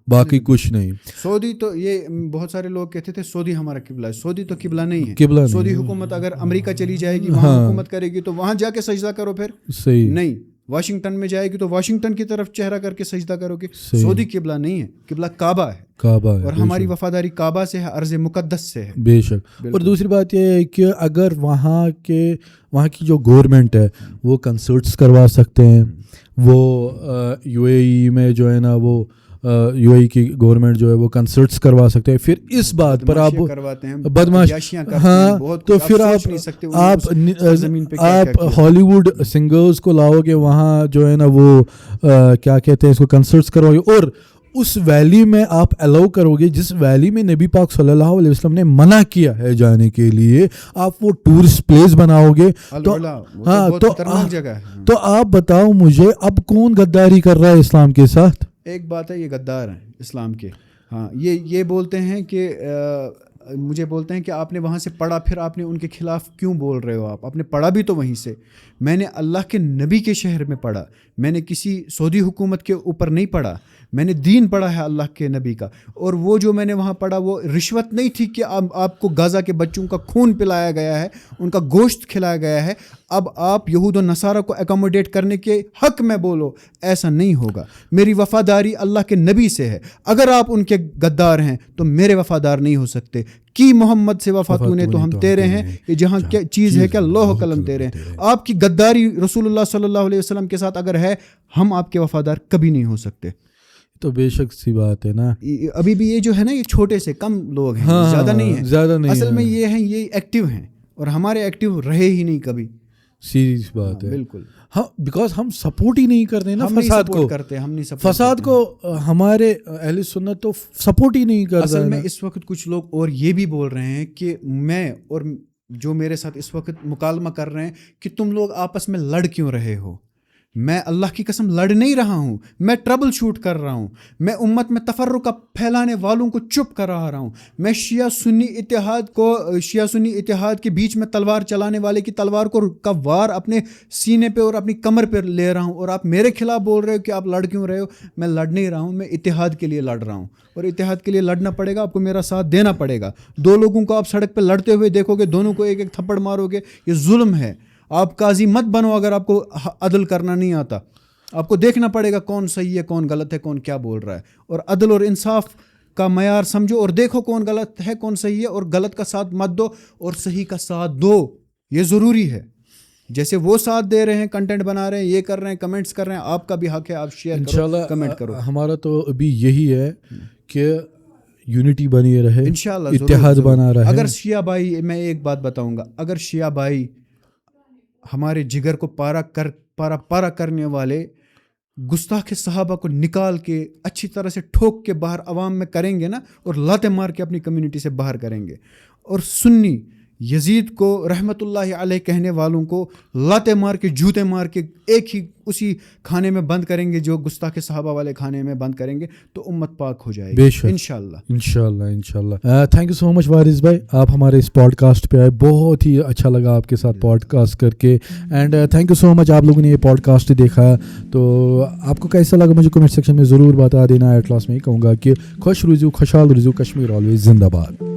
باقی کچھ نہیں. سعودی تو یہ بہت سارے لوگ کہتے تھے سعودی ہمارا قبلہ ہے. سعودی تو قبلہ نہیں ہے. سعودی حکومت اگر امریکہ چلی جائے گی, وہاں حکومت کرے گی, تو وہاں جا کے سجدہ کرو. پھر صحیح نہیں, واشنگٹن میں جائے گی تو واشنگٹن کی طرف چہرہ کر کے سجدہ کرو گے. سعودی قبلہ نہیں ہے, قبلہ کعبہ ہے. اور ہماری وفاداری کعبہ سے ہے, ارض مقدس سے ہے. بے شک. اور دوسری بات یہ ہے کہ اگر وہاں کی جو گورنمنٹ ہے وہ کنسرٹس کروا سکتے ہیں, وہ UAE میں جو ہے نا وہ UAE کی گورنمنٹ جو ہے وہ کنسرٹس کروا سکتے ہیں, پھر اس بات پر آپ بدماشیاں, ہاں, تو پھر آپ ہالی ووڈ سنگرز کو لاؤ گے وہاں جو ہے نا وہ کیا کہتے ہیں اس کو کنسرٹس کرواؤ گے, اور اس ویلی میں آپ الاؤ کرو گے جس ویلی میں نبی پاک صلی اللہ علیہ وسلم نے منع کیا ہے جانے کے لیے, آپ وہ ٹورسٹ پلیس بناؤ گے. تو ہاں, تو آپ بتاؤ مجھے اب کون غداری کر رہا ہے اسلام کے ساتھ؟ ایک بات ہے, یہ غدار ہیں اسلام کے. ہاں, یہ بولتے ہیں کہ مجھے بولتے ہیں کہ آپ نے وہاں سے پڑھا, پھر آپ نے ان کے خلاف کیوں بول رہے ہو؟ آپ نے پڑھا بھی تو وہیں سے. میں نے اللہ کے نبی کے شہر میں پڑھا, میں نے کسی سعودی حکومت کے اوپر نہیں پڑھا, میں نے دین پڑھا ہے اللہ کے نبی کا. اور وہ جو میں نے وہاں پڑھا وہ رشوت نہیں تھی کہ آپ کو غزہ کے بچوں کا خون پلایا گیا ہے, ان کا گوشت کھلایا گیا ہے, اب آپ یہود و نصارہ کو اکوموڈیٹ کرنے کے حق میں بولو. ایسا نہیں ہوگا. میری وفاداری اللہ کے نبی سے ہے. اگر آپ ان کے غدار ہیں تو میرے وفادار نہیں ہو سکتے. کی محمد سے وفا تو نے تو ہم تیرے ہیں, یہ جہاں کیا چیز ہے کیا لوح قلم تیرے ہیں. آپ کی غداری رسول اللہ صلی اللہ علیہ وسلم کے ساتھ اگر ہے, ہم آپ کے وفادار کبھی نہیں ہو سکتے. تو بے شک سی بات ہے نا. ابھی بھی یہ جو ہے نا, یہ چھوٹے سے کم لوگ ہیں, زیادہ نہیں ہیں. اصل میں یہ ہیں, یہ ایکٹیو ہیں, اور ہمارے ایکٹیو رہے ہی نہیں کبھی. سیریس بات ہے. بالکل. ہاں, بیکاز ہم سپورٹ ہی نہیں کرتے نا فساد کو. فساد کو ہمارے اہل سنت تو سپورٹ ہی نہیں کرتے. اصل میں اس وقت کچھ لوگ اور یہ بھی بول رہے ہیں کہ میں اور جو میرے ساتھ اس وقت مکالمہ کر رہے ہیں کہ تم لوگ آپس میں لڑ کیوں رہے ہو, میں اللہ کی قسم لڑ نہیں رہا ہوں, میں ٹربل شوٹ کر رہا ہوں, میں امت میں تفرقہ پھیلانے والوں کو چپ کرا رہا ہوں, میں شیعہ سنی اتحاد کے بیچ میں تلوار چلانے والے کی تلوار کا وار اپنے سینے پہ اور اپنی کمر پہ لے رہا ہوں, اور آپ میرے خلاف بول رہے ہو کہ آپ لڑ کیوں رہے ہو. میں لڑ نہیں رہا ہوں, میں اتحاد کے لیے لڑ رہا ہوں, اور اتحاد کے لیے لڑنا پڑے گا, آپ کو میرا ساتھ دینا پڑے گا. دو لوگوں کو آپ سڑک پہ لڑتے ہوئے دیکھو گے, دونوں کو ایک ایک تھپڑ مارو گے, یہ ظلم ہے. آپ قاضی مت بنو اگر آپ کو عدل کرنا نہیں آتا. آپ کو دیکھنا پڑے گا کون صحیح ہے, کون غلط ہے, کون کیا بول رہا ہے, اور عدل اور انصاف کا معیار سمجھو اور دیکھو کون غلط ہے کون صحیح ہے, اور غلط کا ساتھ مت دو اور صحیح کا ساتھ دو. یہ ضروری ہے. جیسے وہ ساتھ دے رہے ہیں, کنٹینٹ بنا رہے ہیں, یہ کر رہے ہیں, کمنٹس کر رہے ہیں, آپ کا بھی حق ہے, آپ شیئر کرو, کمنٹ کرو. ہمارا تو ابھی یہی ہے کہ یونٹی بنی رہے, انشاءاللہ اتحاد بنا رہے. اگر شیعہ بھائی, میں ایک بات بتاؤں گا, اگر شیعہ بھائی ہمارے جگر کو پارا کرنے والے گستاخ صحابہ کو نکال کے اچھی طرح سے ٹھوک کے باہر عوام میں کریں گے نا, اور لاتیں مار کے اپنی کمیونٹی سے باہر کریں گے, اور سنی یزید کو رحمت اللہ علیہ کہنے والوں کو لاتیں مار کے جوتے مار کے ایک ہی اسی کھانے میں بند کریں گے جو گستاخ صحابہ والے کھانے میں بند کریں گے, تو امت پاک ہو جائے گی انشاءاللہ. تھینک یو سو مچ وارث بھائی, آپ ہمارے اس پوڈ کاسٹ پہ آئے, بہت ہی اچھا لگا آپ کے ساتھ پوڈ کاسٹ کر کے. اینڈ تھینک یو سو مچ آپ لوگوں نے یہ پوڈ کاسٹ دیکھا, تو آپ کو کیسا لگا مجھے کمنٹ سیکشن میں ضرور بتا دینا. ایٹ لاسٹ میں یہ کہوں گا کہ خوش رزو خوشحال رزو, کشمیر آلویز زندہ باد.